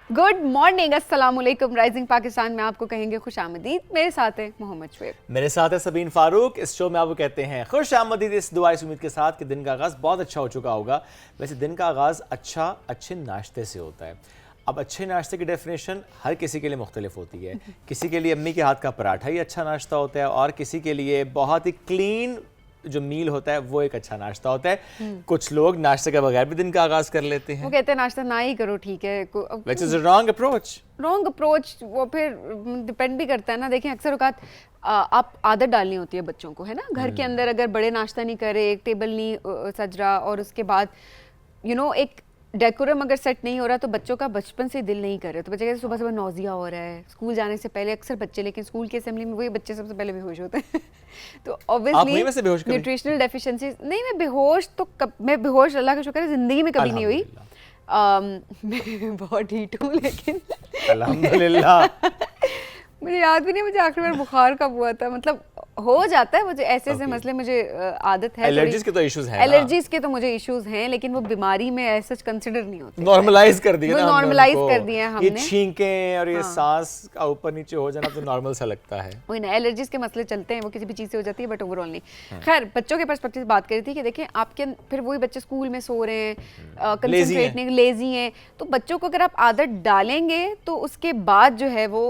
Good morning, अस्सलाम वालेकुम। Rising Pakistan में आपको कहेंगे खुश आमदीद। मेरे साथ है मोहम्मद शुएब, मेरे साथ है सबीन फारूक। इस शो में आपको कहते हैं खुश आमदीद, इस दुआ इस उम्मीद के साथ कि दिन का आगाज़ बहुत अच्छा हो चुका होगा। वैसे दिन का आगाज़ अच्छे नाश्ते से होता है। अब अच्छे नाश्ते की डेफिनेशन हर किसी के लिए मुख्तलिफ होती है। किसी के लिए अम्मी के हाथ का पराठा ही अच्छा नाश्ता होता है और किसी के लिए बहुत ही क्लीन जो मील होता है वो एक अच्छा नाश्ता होता है। कुछ लोग नाश्ते के बगैर भी दिन का आगाज़ कर लेते हैं। वो कहते हैं नाश्ता ना ही करो, ठीक है। Which is a wrong approach. Wrong approach वो फिर डिपेंड भी करता है ना। देखें, अक्सर औकात आप आदत डालनी होती है बच्चों को, है ना। घर के अंदर अगर बड़े नाश्ता नहीं करे, एक टेबल नहीं सज रहा और उसके बाद एक डेकोरम अगर सेट नहीं हो रहा तो बच्चों का बचपन से दिल नहीं कर रहा। तो बच्चे कहते सुबह सुबह नौजिया हो रहा है, स्कूल जाने से पहले अक्सर बच्चे, लेकिन स्कूल की असेंबली में वही बच्चे सबसे पहले बेहोश होते हैं। तो ऑब्वियसली न्यूट्रिशनल डेफिशिएंसी नहीं, मैं बेहोश तो मैं बेहोश अल्लाह का शुक्र है जिंदगी में कभी नहीं हुई। मैं बहुत हीट हूँ, लेकिन अल्हम्दुलिल्लाह। मुझे याद भी नहीं मुझे आखिरी बार बुखार कब हुआ था। मतलब हो जाता है मुझे ऐसे मसले, मुझे आदत है। एलर्जीज के तो इश्यूज हैं, एलर्जीज के तो मुझे इश्यूज हैं, लेकिन वो बीमारी में ऐसा कंसिडर नहीं होते। नॉर्मलाइज कर दिए ना, नॉर्मलाइज कर दिए हैं हमने। ये छींकें और ये सांस का ऊपर नीचे हो जाना तो नॉर्मल सा लगता है। वही ना, एलर्जीज के मसले चलते हैं, वो किसी भी चीज से हो जाती है, बट ओवरऑल नहीं। खैर, बच्चों के पर्सपेक्टिव से बात करी थी कि देखें आपके फिर वही बच्चे स्कूल में सो रहे हैं, कंसंट्रेट नहीं, लेजी हैं। तो बच्चों को अगर आप आदत डालेंगे तो उसके बाद जो है वो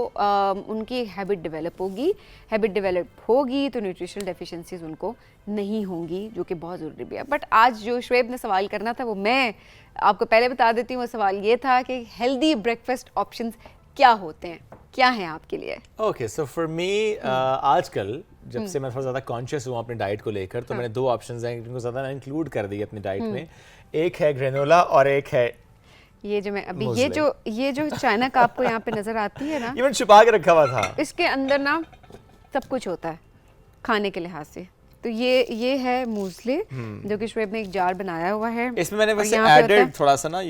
उनकी हैबिट डेवलप होगी तो न्यूट्रिशनल डेफिशिएंसीज उनको नहीं होंगी, जो कि बहुत ज़रूरी भी है। बट आज जो शुएब ने सवाल करना था वो मैं आपको पहले बता देती हूँ। वो सवाल ये था कि हेल्दी ब्रेकफास्ट ऑप्शंस क्या होते हैं, क्या हैं आपके लिए? ओके, सो फॉर मी आजकल जब से मैं थोड़ा ज़्यादा कॉन्शियस हुआ अपनी डाइट को लेकर, तो मैंने दो ऑप्शंस हैं जिनको ज़्यादा इंक्लूड कर दी अपनी डाइट में। एक है ग्रेनोला और एक है ये जो मैं अभी ये जो चाइना का आपको यहाँ पे नजर आती है ना, ये मैंने छुपा के रखा हुआ था। इसके अंदर ना सब कुछ होता है खाने के लिहाज से। तो ये है मूसली, जो कि शुएब ने एक जार बनाया हुआ है। इसमें मैंने वैसे एडेड थोड़ा सा ना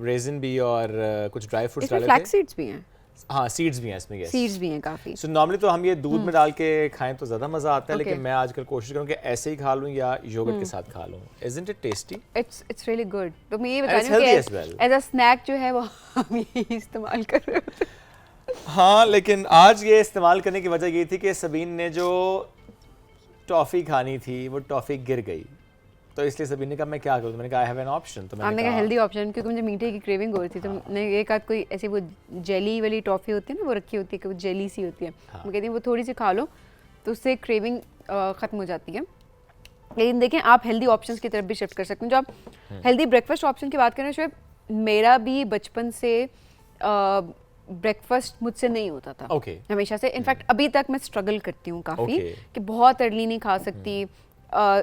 रेजिन भी और कुछ ड्राई फ्रूट्स डाले थे। फ्लैक्स सीड्स भी हैं। हाँ, सीड्स भी हैं इसमें। यस, सीड्स भी हैं काफी। सो नॉर्मली तो हम ये दूध में डाल के खाएं तो ज्यादा मजा आता है, लेकिन मैं आजकल कोशिश करूँ कि ऐसे ही खा लूँ या योगर्ट के साथ खा लूँ। Isn't it tasty? It's really good. तो मैं ये बता रही हूँ कि एज अ स्नैक जो है वो हम यही इस्तेमाल कर रहे होते हैं। हाँ, लेकिन आज ये इस्तेमाल करने की वजह ये थी कि सबीन ने जो टॉफ़ी खानी थी वो टॉफ़ी गिर गई, तो इसलिए सबीन ने कहा मैं क्या करूँ। मैंने कहा आई हैव एन ऑप्शन। तो मैंने कहा हेल्दी ऑप्शन, क्योंकि मुझे मीठे की क्रेविंग हो रही थी। तो मैंने एक आध कोई ऐसी वो जेली वाली टॉफ़ी होती है ना, वो रखी होती है कि वो जेली सी होती है। मैं कहती हूँ वो थोड़ी सी खा लो तो उससे क्रेविंग ख़त्म हो जाती है। लेकिन देखें, आप हेल्दी ऑप्शंस की तरफ भी शिफ्ट कर सकते हैं। जो आप हेल्दी ब्रेकफास्ट ऑप्शन की बात करें शुएब, मेरा भी बचपन से ब्रेकफास्ट मुझसे नहीं होता था। हमेशा से। इनफैक्ट अभी तक मैं स्ट्रगल करती हूँ काफ़ी कि बहुत अर्ली नहीं खा सकती।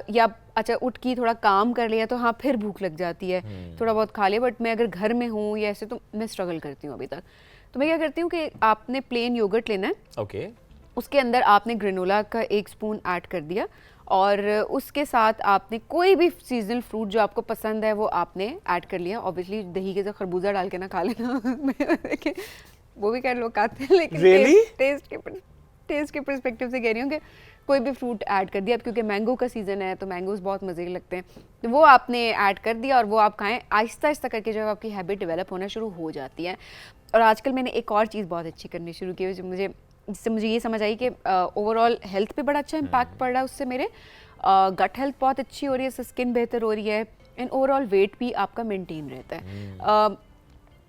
या अच्छा उठ के थोड़ा काम कर लिया तो हाँ फिर भूख लग जाती है, थोड़ा बहुत खा लिया। बट मैं अगर घर में हूँ या ऐसे तो मैं स्ट्रगल करती हूँ अभी तक। तो मैं क्या करती हूँ कि आपने प्लेन योगर्ट लेना है, उसके अंदर आपने ग्रेनोला का 1 स्पून ऐड कर दिया और उसके साथ आपने कोई भी सीजनल फ्रूट जो आपको पसंद है वो आपने ऐड कर लिया। ऑब्वियसली दही के साथ खरबूजा डाल के ना खा लेना वो भी लोग खाते हैं, लेकिन टेस्ट के पर्सपेक्टिव से कह रही हूँ कि कोई भी फ्रूट ऐड कर दिया। अब क्योंकि मैंगो का सीज़न है तो मैंगोज बहुत मज़े के लगते हैं, तो वो आपने ऐड कर दिया और वो आप खाएं। आहिस्ता आहिस्ता करके जब आपकी हैबिट डेवलप होना शुरू हो जाती है। और आजकल मैंने एक और चीज़ बहुत अच्छी करनी शुरू की जिससे मुझे ये समझ आई कि ओवरऑल हेल्थ पे बड़ा अच्छा इम्पैक्ट पड़ रहा है उससे। मेरे गट हेल्थ बहुत अच्छी हो रही है, स्किन बेहतर हो रही है एंड ओवरऑल वेट भी आपका मेंटेन रहता है।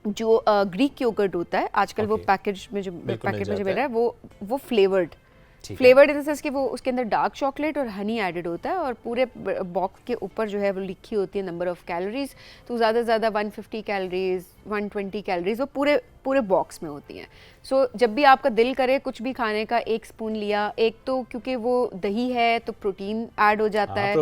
जो ग्रीक योगर्ट होता है आजकल वो पैकेट में जो मिल रहा है वो फ्लेवर्ड इन द सेंस कि वो उसके अंदर डार्क चॉकलेट और हनी एडेड होता है और पूरे बॉक्स के ऊपर जो है वो लिखी होती है नंबर ऑफ कैलोरीज। तो ज़्यादा से ज़्यादा 150 कैलोरीज 120 कैलोरीज वो पूरे बॉक्स में होती हैं। सो जब भी आपका दिल करे कुछ भी खाने का 1 स्पून लिया। एक तो क्योंकि वो दही है तो प्रोटीन ऐड हो जाता है,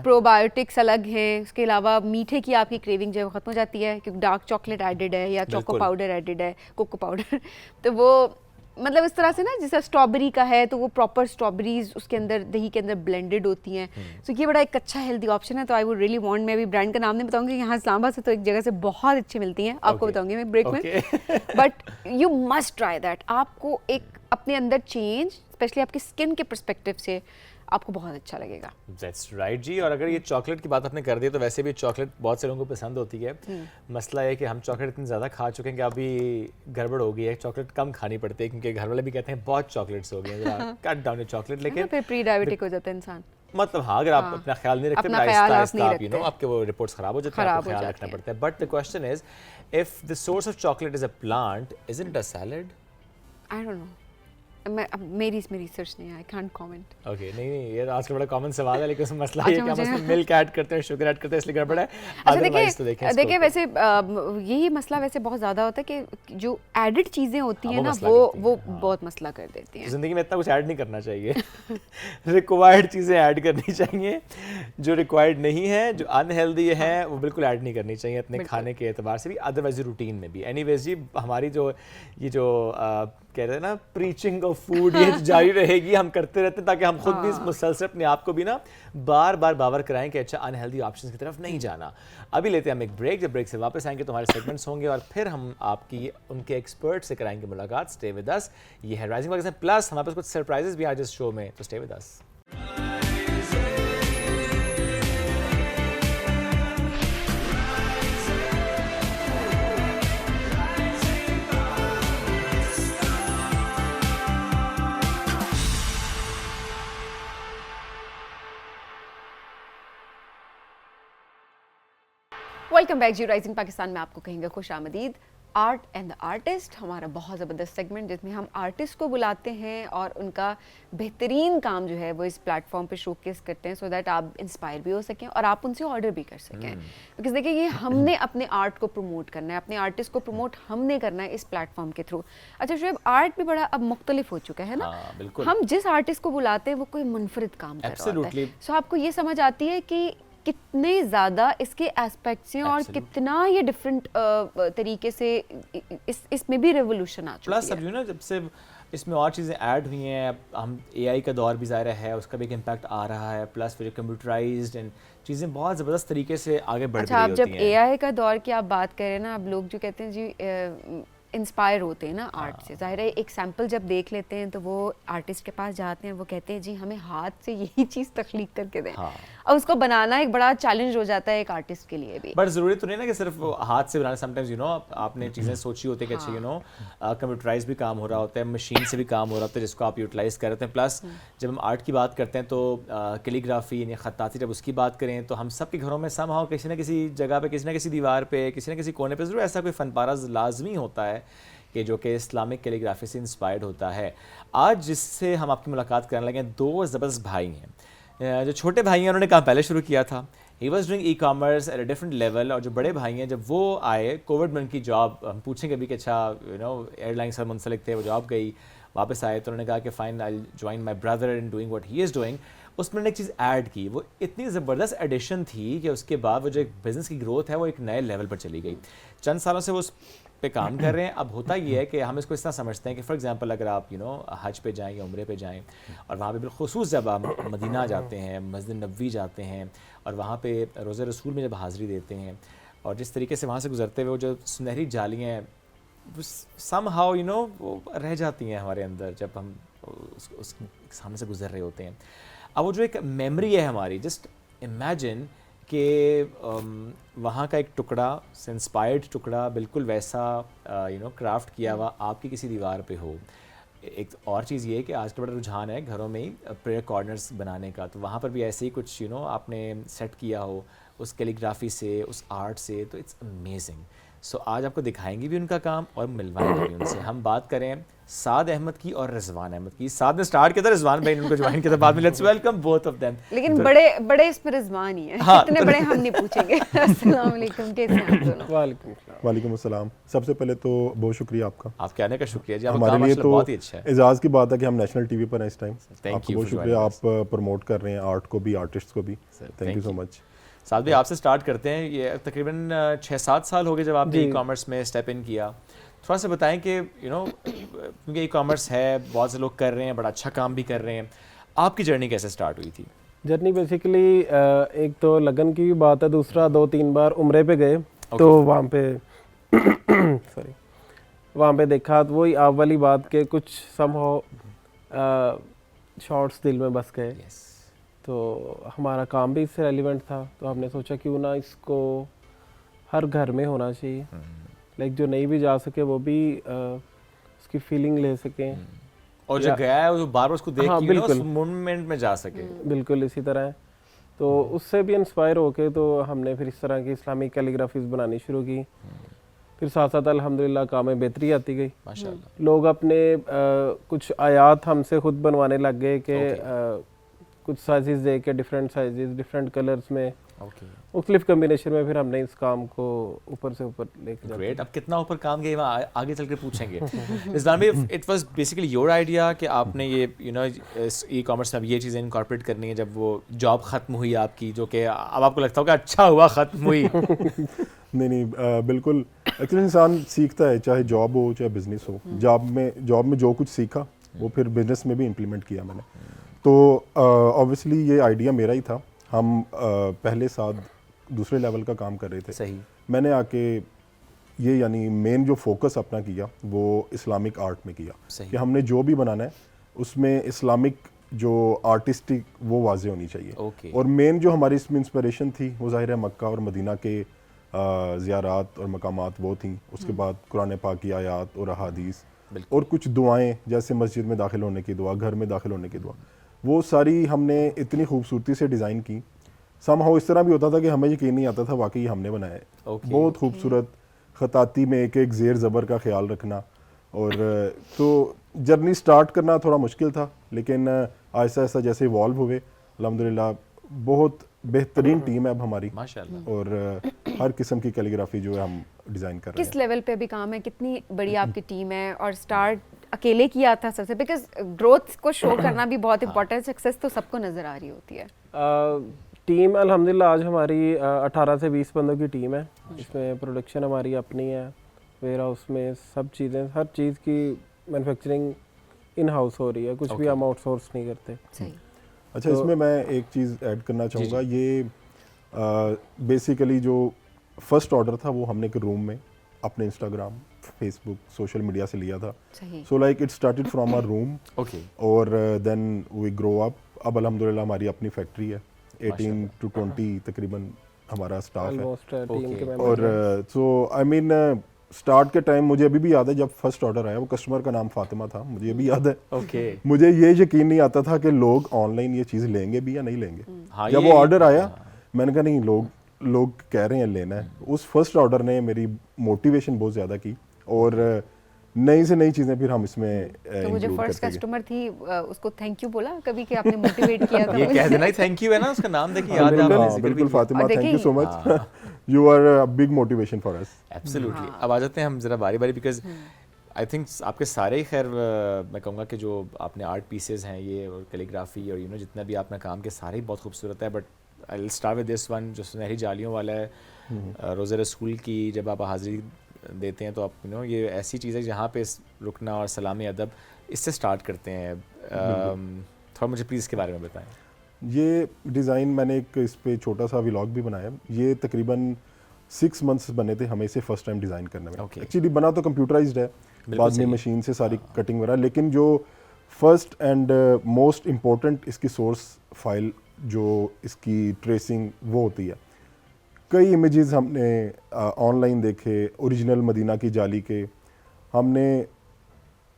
प्रोबायोटिक्स अलग हैं। उसके अलावा मीठे की आपकी क्रेविंग जो है वो ख़त्म हो जाती है क्योंकि डार्क चॉकलेट एडेड है या चोको पाउडर एडेड है, कोको पाउडर। तो वो मतलब इस तरह से ना, जैसे स्ट्रॉबेरी का है तो वो प्रॉपर स्ट्रॉबेरीज उसके अंदर दही के अंदर ब्लेंडेड होती हैं। तो ये बड़ा एक अच्छा हेल्दी ऑप्शन है। तो आई वुड रियली वांट, मैं अभी ब्रांड का नाम नहीं बताऊंगी, यहाँ इस्लामाबाद से तो एक जगह से बहुत अच्छी मिलती हैं, आपको बताऊंगी मैं ब्रेक में। But you must try that. आपको एक अपने अंदर चेंज, स्पेशली आपकी स्किन के परस्पेक्टिव से आपको बहुत अच्छा लगेगा। दैट्स राइट जी। और अगर ये चॉकलेट की बात आपने कर दी तो वैसे भी चॉकलेट बहुत से लोगों को पसंद होती है। मसला है कि हम चॉकलेट इतनी ज़्यादा खा चुके हैं कि अभी गड़बड़ हो गई है, चॉकलेट कम खानी पड़ती है क्योंकि घर वाले भी कहते हैं बहुत चॉकलेट्स हो गई हैं, जरा कट डाउन योर चॉकलेट। लेकिन फिर प्री डायबिटिक हो जाता है इंसान। मतलब हाँ, अगर आप अपना ख्याल नहीं रखते, अपना ख्याल आप नहीं यू नो, रखते, आपके वो रिपोर्ट्स खराब हो जाते हैं, आपको ख्याल रखना पड़ता है। But the question is, if the source of chocolate is a plant, isn't it a salad? I don't know, मेरी इसमें रिसर्च नहीं है, आई कांट कमेंट। ओके, नहीं ये आज का बड़ा कॉमन सवाल है, लेकिन उसमें मसला ये है कि हम उसमें मिल्क ऐड करते हैं, शुगर ऐड करते हैं, इसलिए गड़बड़ है। अदरवाइज तो देखिए वैसे यही मसला वैसे बहुत ज़्यादा होता है कि जो एडिड चीज़ें होती हैं ना वो बहुत मसला कर देती हैं। ज़िंदगी में इतना कुछ ऐड नहीं करना चाहिए। रिक्वायर्ड चीज़ें ऐड करनी चाहिए, जो रिक्वायर्ड नहीं है, जो अनहेल्दी है वो बिल्कुल ऐड नहीं करनी चाहिए अपने खाने के एतबार से भी, अदरवाइज रूटीन में भी। एनीवेज जी, हमारी जो कह रहे हैं ना प्रीचिंग ऑफ फूड, ये जारी रहेगी, हम करते रहते हैं ताकि हम खुद भी मुसलसल अपने आप को भी ना बार बार बावर कराएं कि अच्छा अनहेल्दी ऑप्शंस की तरफ नहीं जाना। अभी लेते हैं हम एक ब्रेक, जब ब्रेक से वापस आएंगे तो हमारे सेगमेंट्स होंगे और फिर हम आपकी उनके एक्सपर्ट से कराएंगे मुलाकात। स्टे विद अस, ये है राइजिंग पाकिस्तान प्लस, हमारे पास कुछ सरप्राइजेस भी आज इस शो में, तो stay with us. Welcome back ji, rising Pakistan में आपको कहेंगे खुश आमदीद। आर्ट एंड द आर्टिस्ट हमारा बहुत ज़बरदस्त सेगमेंट, जिसमें हम आर्टिस्ट को बुलाते हैं और उनका बेहतरीन काम जो है वो इस प्लेटफॉर्म पे शोकेस करते हैं, सो दैट आप इंस्पायर भी हो सकें और आप उनसे ऑर्डर भी कर सकें। बिकॉज देखिए, ये हमने अपने आर्ट को प्रमोट करना है, अपने आर्टिस्ट को प्रमोट हमने करना है इस प्लेटफॉर्म के थ्रू। अच्छा शुएब, आर्ट भी बड़ा अब मुख्तलिफ हो चुका है ना। हम जिस आर्टिस्ट को बुलाते हैं वो कोई मुनफरिद काम कर रहा होता है, सो आपको ये समझ आती है कि कितने ज़्यादा इसके एस्पेक्ट्स हैं और कितना ये डिफरेंट तरीके से इसमें भी रेवोल्यूशन आ चुकी है। प्लस अब ना जब से इसमें और चीज़ें ऐड हुई हैं, हम एआई का दौर भी ज़ाहिर है, उसका भी एक इम्पैक्ट आ रहा है, प्लस फिर कंप्यूटराइज्ड एंड चीज़ें बहुत ज़बरदस्त तरीके से आगे बढ़ रही होती हैं। अच्छा, आप जब एआई का दौर की आप बात करें ना, अब लोग जो कहते हैं जी इंस्पायर होते हैं ना आर्ट से, ज़ाहिर है एक सैम्पल जब देख लेते हैं तो वो आर्टिस्ट के पास जाते हैं, वो कहते हैं जी हमें हाथ से यही चीज़ तख्लीक करके दें। और उसको बनाना एक बड़ा चैलेंज हो जाता है एक आर्टिस्ट के लिए भी। बट ज़रूरी तो नहीं ना कि सिर्फ हाथ से बनाना, समटाइम्स यू नो आपने चीज़ें सोची होती है कि अच्छा यू नो कंप्यूटराइज भी काम हो रहा होता है, मशीन से भी काम हो रहा होता है जिसको आप यूटिलाइज़ कर रहे हैं। प्लस जब हम आर्ट की बात करते हैं तो कैलीग्राफी यानी खत्ताती, जब उसकी बात करें तो हम सब के घरों में समहाउ किसी न किसी जगह पे, किसी न किसी दीवार पे, किसी न किसी कोने पे ज़रूर ऐसा कोई फ़नपारा लाजमी होता है कि जो कि इस्लामिक कैलीग्राफी से इंस्पायर्ड होता है। आज जिससे हम आपकी मुलाकात करने लगे, दो ज़बरदस्त भाई हैं। जो छोटे भाई हैं उन्होंने काम पहले शुरू किया था, he was doing e commerce at a different level, और जो बड़े भाई हैं जब वो आए कोविड में उनकी जॉब, हम पूछेंगे भी कि अच्छा यू नो एयरलाइन से मुंसलिक थे, वो जॉब गई, वापस आए तो उन्होंने कहा कि fine I join my brother in doing what he is doing. उसमें एक चीज़ ऐड की, वो इतनी ज़बरदस्त एडिशन थी कि उसके बाद वो जो एक बिज़नेस की ग्रोथ है वो एक नए लेवल पर चली गई। चंद सालों से वो उस पे काम कर रहे हैं। अब होता ये है कि हम इसको इस तरह समझते हैं कि फॉर एग्जांपल अगर आप यू नो हज पे जाएं या उम्रे पे जाएं और वहाँ पे बिलखुसूस जब आप मदीना जाते हैं, मस्जिद नबवी जाते हैं और वहाँ पे रोज़े रसूल में जब हाज़िरी देते हैं और जिस तरीके से वहाँ से गुजरते हुए वो जो सुनहरी जालियाँ हैं सम हाउ यू नो वो रह जाती हैं हमारे अंदर जब हम उस सामने से गुजर रहे होते हैं। अब वो जो एक मेमोरी है हमारी, जस्ट इमेजिन कि वहाँ का एक टुकड़ा से इंस्पायर्ड टुकड़ा बिल्कुल वैसा यू नो क्राफ्ट किया हुआ आपकी किसी दीवार पे हो। एक और चीज़ ये है कि आज का बड़ा रुझान है घरों में ही प्रेयर कॉर्नर्स बनाने का, तो वहाँ पर भी ऐसे ही कुछ यू नो आपने सेट किया हो उस कैलीग्राफी से, उस आर्ट से, तो इट्स अमेजिंग। सो आज आपको दिखाएंगे भी उनका काम और मिलवाएंगे भी उनसे। हम बात करें साद अहमद की और रिजवान अहमद की। साद ने स्टार्ट किया था, रिजवान भाई ने उनको ज्वाइन किया था बाद में। Let's welcome both of them. लेकिन बड़े इस पर रिजवान ही है, कितने बड़े हम नहीं पूछेंगे। अस्सलाम वालेकुम, कैसे हैं आप दोनों? वालेकुम अस्सलाम। सबसे पहले तो बहुत शुक्रिया आपका, आपके आने का शुक्रिया जी। हमारे लिए तो बहुत ही अच्छा है, एजाज़ की बात है कि हम नेशनल टीवी पर हैं इस टाइम। आपको बहुत शुक्रिया, आप प्रमोट कर रहे हैं आर्ट को भी, आर्टिस्ट को भी। Thank you so much. साथ भी आपसे स्टार्ट करते हैं। ये तकरीबन 6-7 साल हो गए जब आपने ई कॉमर्स में स्टेप इन किया। थोड़ा सा बताएं कि यू नो क्योंकि ई कॉमर्स है, बहुत से लोग कर रहे हैं, बड़ा अच्छा काम भी कर रहे हैं, आपकी जर्नी कैसे स्टार्ट हुई थी? जर्नी बेसिकली एक तो लगन की भी बात है, दूसरा 2-3 बार उम्रे पे गए तो वहाँ पे सॉरी वहाँ पे देखा तो वही आप वाली बात के कुछ समहाउ शॉर्ट्स दिल में बस गए। तो हमारा काम भी इससे रेलिवेंट था, तो हमने सोचा क्यों ना इसको हर घर में होना चाहिए, लाइक जो नहीं भी जा सके वो भी उसकी फीलिंग ले सकें, और जो गया है वो जो बार बार उसको देख हाँ, के बिल्कुल। उस मोमेंट में जा सके। बिल्कुल इसी तरह है। तो उससे भी इंस्पायर होके तो हमने फिर इस तरह की इस्लामिक कैलीग्राफीज बनानी शुरू की। फिर साथ साथ अल्हम्दुलिल्लाह काम में बेहतरी आती गई। माशाल्लाह। लोग अपने कुछ आयात हमसे खुद बनवाने लग गए कि कुछ साइजेस दे के, डिफरेंट साइजेस डिफरेंट कलर्स में, ओके, मुख्तलिफ कम्बिनेशन में, फिर हमने इस काम को ऊपर से ऊपर लेके जाते। ग्रेट। अब कितना ऊपर काम गए आगे चल के पूछेंगे। इस्लाम भाई, it was basically your idea कि आपने ये इस ई कॉमर्स में अब ये चीज़ें इनकॉर्पोरेट करनी है जब वो जॉब ख़त्म हुई आपकी, जो कि अब आपको लगता होगा अच्छा हुआ ख़त्म हुई? नहीं, बिल्कुल। एक्चुअली इंसान सीखता है, चाहे जॉब हो चाहे बिजनेस हो। जॉब में जो कुछ सीखा वो फिर बिजनेस में भी इम्प्लीमेंट किया मैंने। तो ऑब्वियसली ये आइडिया मेरा ही था। हम पहले साथ दूसरे लेवल का काम कर रहे थे। सही। मैंने आके ये यानी मेन जो फोकस अपना किया वो इस्लामिक आर्ट में किया सही। कि हमने जो भी बनाना है उसमें इस्लामिक जो आर्टिस्टिक वो वाज़ेह होनी चाहिए। ओके। और मेन जो हमारी इसमें इंस्पिरेशन थी वो ज़ाहिर है मक्का और मदीना के ज़ियारात और मकामात वो थी। उसके बाद कुरान पाक की आयात और अहादीस और कुछ दुआएं, जैसे मस्जिद में दाखिल होने की दुआ, घर में दाखिल होने की दुआ, वो सारी हमने इतनी खूबसूरती से डिज़ाइन की। समहाउ इस तरह भी होता था कि हमें यकीन नहीं आता था वाकई हमने बनाया है। बहुत खूबसूरत खताती में एक एक ज़ेर ज़बर का ख्याल रखना। और तो जर्नी स्टार्ट करना थोड़ा मुश्किल था, लेकिन आहिस्ता आहिस्ता जैसे इवॉल्व हुए, अल्हम्दुलिल्लाह बहुत बेहतरीन टीम है अब हमारी माशाल्लाह। और हर किस्म की कैलीग्राफी जो है हम डिज़ाइन कर रहे हैं। किस लेवल पे अभी काम है, कितनी बड़ी आपकी टीम है, और स्टार्ट अकेले किया था सबसे, बिकॉज ग्रोथ को शो करना भी बहुत इंपॉर्टेंट, सक्सेस तो सबको नजर आ रही होती है। टीम अल्हम्दुलिल्लाह आज हमारी 18 से 20 बंदों की टीम है। इसमें प्रोडक्शन हमारी अपनी है, वेयर हाउस में सब चीज़ें, हर चीज़ की मैन्युफैक्चरिंग इन हाउस हो रही है, कुछ भी हम आउटसोर्स नहीं करते। सही। अच्छा, इसमें मैं एक चीज़ ऐड करना चाहूँगा। ये बेसिकली जो फर्स्ट ऑर्डर था वो हमने एक रूम में अपने इंस्टाग्राम, फेसबुक, सोशल मीडिया से लिया था। So like it started from our room. Okay. और देन वी ग्रो अप। अब अल्हम्दुलिल्लाह हमारी अपनी फैक्ट्री है, 18 to 20 तकरीबन हमारा स्टाफ है। ऑलमोस्ट टीम के मेंबर। और सो आई मीन स्टार्ट के टाइम मुझे अभी भी याद है जब फर्स्ट ऑर्डर आया, वो कस्टमर का नाम फातिमा था, मुझे भी याद है। ओके। मुझे ये यकीन नहीं आता था कि लोग ऑनलाइन ये चीज़ लेंगे भी या नहीं लेंगे। हाँ, जब वो ऑर्डर आया मैंने कहा नहीं, लोग कह रहे हैं लेना है। उस फर्स्ट ऑर्डर ने मेरी मोटिवेशन बहुत ज़्यादा की और नई से नई चीज़ें फिर हम इसमें तो मुझे फर्स्ट कस्टमर थी, उसको थैंक यू बोला कभी कि आपने मोटिवेट किया था? ये कह देना ही थैंक यू है ना, उसका नाम देखिए याद है आपने। बिल्कुल Fatima, thank you so much, you are a big motivation for us. Absolutely. अब आ जाते हैं हम जरा बारी बारी, बिकॉज आई थिंक आपके सारे ही खैर मैं कहूँगा कि जो आपने आर्ट पीसेस हैं ये और कैलीग्राफी और जितना भी आपका काम के सारे ही बहुत खूबसूरत है। But I will start with this one जो सुनहरी जालियों वाला है। रोज़े रसूल की जब आप हाज़िरी देते हैं तो आप ये ऐसी चीज़ है जहाँ पे रुकना और सलामी अदब इससे स्टार्ट करते हैं। थोड़ा मुझे प्लीज़ इसके बारे में बताएं। ये डिज़ाइन मैंने एक इस पे छोटा सा व्लॉग भी बनाया। ये तकरीबन 6 मंथ्स बने थे हमें इसे फर्स्ट टाइम डिज़ाइन करने में। एक्चुअली बना तो कंप्यूटराइज्ड है, बाद में मशीन से सारी कटिंग वगैरह, लेकिन जो फर्स्ट एंड मोस्ट इम्पोर्टेंट इसकी सोर्स फाइल जो इसकी ट्रेसिंग वो होती है। कई इमेजेस हमने ऑनलाइन देखे, ओरिजिनल मदीना की जाली के, हमने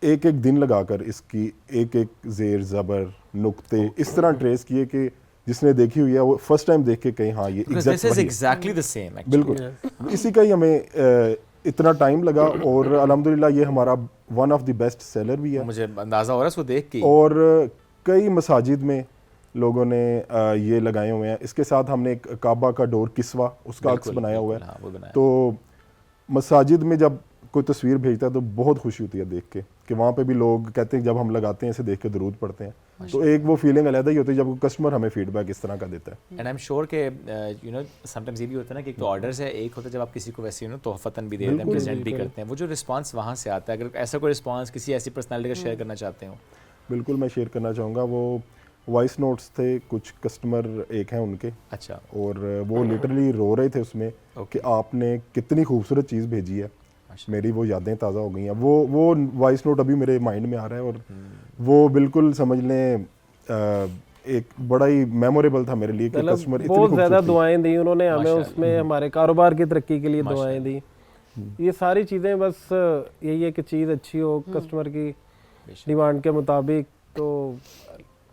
एक एक दिन लगाकर इसकी एक एक ज़ेर ज़बर नुक्ते इस तरह ट्रेस किए कि जिसने देखी हुई है वो फर्स्ट टाइम देख के कहीं हाँ ये एग्जैक्टली द सेम। बिल्कुल इसी का ही हमें इतना टाइम लगा और अल्हम्दुलिल्लाह ये हमारा one of the best seller भी है। मुझे अंदाज़ा हो रहा है इसको देख के। और कई मसाजिद में लोगों ने ये लगाए हुए हैं। इसके साथ हमने एक काबा का डोर किस्वा उसका अक्स बनाया हुआ है। हाँ, तो मसाजिद में जब कोई तस्वीर भेजता है तो बहुत खुशी होती है देख के कि वहाँ पे भी लोग कहते हैं जब हम लगाते हैं इसे देख के दरूद पढ़ते हैं, तो एक वो फीलिंग अलग ही होती है जब कस्टमर हमें फीडबैक इस तरह का देता है। एंड आई एम श्योर के समटाइम्स ये भी होता है ना कि एक तो ऑर्डर्स है, एक होता है जब आप किसी को वैसे तोहफतन भी दे देते हैं, प्रेजेंट भी करते हैं, वो जो रिस्पांस वहाँ से आता है, अगर ऐसा कोई रिस्पांस किसी ऐसी पर्सनैलिटी का शेयर करना चाहते हो। बिल्कुल मैं शेयर करना चाहूँगा। वो वॉइस नोट्स थे, कुछ कस्टमर एक हैं उनके। अच्छा। और वो लिटरली रो रहे थे उसमें कि आपने कितनी खूबसूरत चीज़ भेजी है, मेरी वो यादें ताज़ा हो गई हैं। वो वॉइस नोट अभी मेरे माइंड में आ रहा है और वो बिल्कुल समझ लें एक बड़ा ही मेमोरेबल था मेरे लिए कि मतलब कस्टमर इतनी बहुत ज़्यादा खूबसूरत थी। दुआएं दी उन्होंने हमें, उसमें हमारे कारोबार की तरक्की के लिए दुआएं दी। ये सारी चीज़ें बस यही है कि चीज़ अच्छी हो कस्टमर की डिमांड के मुताबिक, तो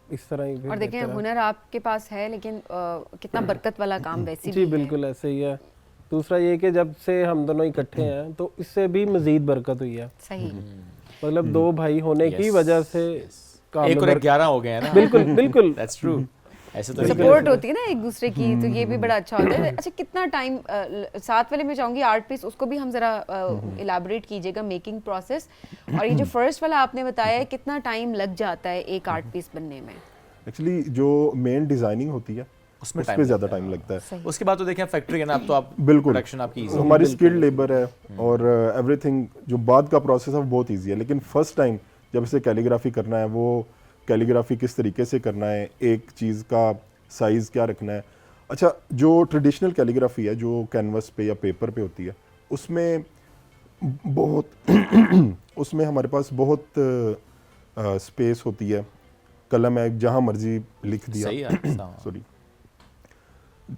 इस तरह ही फिर और देखें बेहतर है। हुनर आपके पास है, लेकिन कितना बरकत वाला काम वैसे जी भी है। बिल्कुल ऐसे ही है। दूसरा ये कि जब से हम दोनों इकट्ठे हैं तो इससे भी मज़ीद बरकत हुई है। सही। मतलब दो भाई होने की वजह से काम एक में और एक 11 हो गए हैं ना। बिल्कुल बिल्कुल दैट्स ट्रू। ऐसे तो नहीं सपोर्ट होती है ना एक दूसरे की, तो ये भी बड़ा अच्छा होता है। अच्छा, कितना टाइम साथ वाले में चाहूंगी आर्ट पीस, उसको भी हम जरा इलाबोरेट कीजिएगा, मेकिंग प्रोसेस। और ये जो फर्स्ट वाला आपने बताया है, कितना टाइम लग जाता है एक आर्ट पीस बनने में? एक्चुअली जो मेन डिजाइनिंग होती है उसमें उस पे ज़्यादा टाइम लगता है। सही। उसके बाद तो देखें फैक्ट्री है ना, अब तो आप बिल्कुल प्रोडक्शन आपकी easy हमारी स्किल्ड लेबर है और एवरीथिंग जो बाद का प्रोसेस है वो बहुत इजी है, लेकिन फर्स्ट टाइम जब इसे कैलीग्राफी करना है, वो कैलीग्राफी किस तरीके से करना है, एक चीज़ का साइज़ क्या रखना है। अच्छा, जो ट्रेडिशनल कैलीग्राफी है जो कैनवस पे या पेपर पे होती है, उसमें बहुत उसमें हमारे पास बहुत स्पेस होती है, कलम है जहाँ मर्जी लिख दिया। सही है। सॉरी।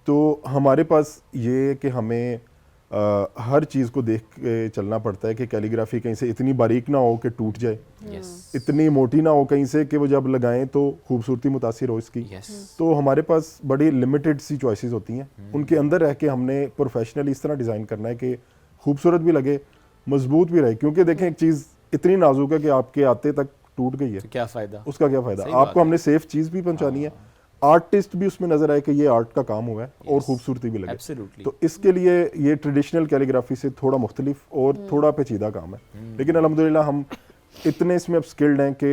तो हमारे पास ये है कि हमें हर चीज़ को देख के चलना पड़ता है कि कैलीग्राफी कहीं से इतनी बारीक ना हो कि टूट जाए, यस इतनी मोटी ना हो कहीं से कि वो जब लगाएं तो खूबसूरती मुतासिर हो इसकी। यस। तो हमारे पास बड़ी लिमिटेड सी चॉइसेस होती हैं, उनके अंदर रह के हमने प्रोफेशनली इस तरह डिज़ाइन करना है कि खूबसूरत भी लगे, मजबूत भी रहे। क्योंकि देखें, एक चीज़ इतनी नाजुक है कि आपके आते तक टूट गई है, तो क्या फ़ायदा? उसका क्या फ़ायदा। सही बात आपको है। हमने सेफ चीज़ भी पहुंचानी है, आर्टिस्ट भी उसमें नजर आए कि ये आर्ट का काम हुआ है और खूबसूरती भी लगे। एब्सोल्युटली। तो इसके लिए ये ट्रेडिशनल कैलीग्राफी से थोड़ा मुख्तलिफ और थोड़ा पेचीदा काम है, लेकिन अल्हम्दुलिल्लाह हम इतने इसमें अब स्किल्ड हैं कि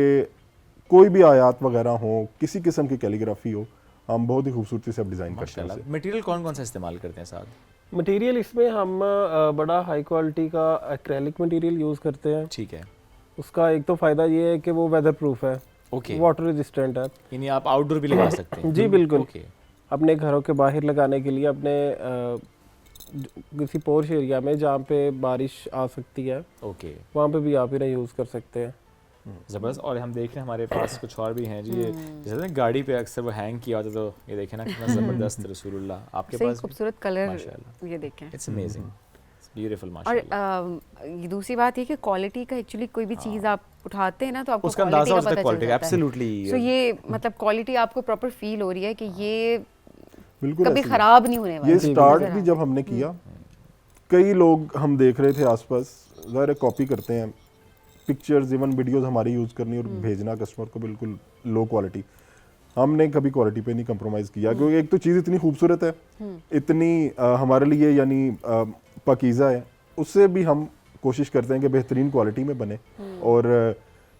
कोई भी आयात वगैरह हो, किसी किस्म की कैलीग्राफी हो, हम बहुत ही खूबसूरती से अब डिज़ाइन करते हैं उसे। मटेरियल कौन कौन सा इस्तेमाल करते हैं साथ? मटेरियल इसमें हम बड़ा हाई क्वालिटी का एक्रेलिक मटेरियल यूज़ करते हैं। ठीक है। उसका एक तो फ़ायदा ये है कि वो वेदर प्रूफ है, ओके। वाटर रेजिस्टेंट है। यानी आप आउटडोर भी लगा सकते हैं? जी बिल्कुल। ओके। अपने घरों के बाहर लगाने के लिए, अपने किसी पोर्श एरिया में जहाँ पे बारिश आ सकती है, ओके। वहाँ पे भी आप इन्हें यूज़ कर सकते हैं। ज़बरदस्त। और हम देख रहे हैं हमारे पास कुछ और भी हैं जी। ये जैसे ना गाड़ी पे अक्सर वो हैंग किया होता है, तो ये देखें ना कितना ज़बरदस्त रसूलुल्लाह आपके सही पास। खूबसूरत कलर, माशाल्लाह। ये देखें। इट्स अमेजिंग, इट्स ब्यूटीफुल और माशाल्लाह। ये दूसरी बात ये कि क्वालिटी का, एक्चुअली कोई भी चीज़ आप उठाते हैं ना तो आपको उसका अंदाजा हो क्वालिटी का जाता है पता क्वालिटी चल का। जाता है। एब्सोल्युटली। सो ये मतलब क्वालिटी आपको प्रॉपर फील हो रही है कि ये बिल्कुल कभी ऐसे ही। खराब नहीं होने वाला। ये स्टार्ट भी जब हमने किया, कई लोग हम देख रहे थे आसपास, ज़ाहिर कॉपी करते हैं, पिक्चर्स इवन वीडियोस हमारी यूज़ करनी और भेजना कस्टमर को बिल्कुल लो क्वालिटी। हमने कभी क्वालिटी पे नहीं कंप्रोमाइज़ किया, क्योंकि एक तो चीज़ इतनी खूबसूरत है, इतनी हमारे लिए यानी पाकीज़ा है, उससे भी हम कोशिश करते हैं कि बेहतरीन क्वालिटी में बने और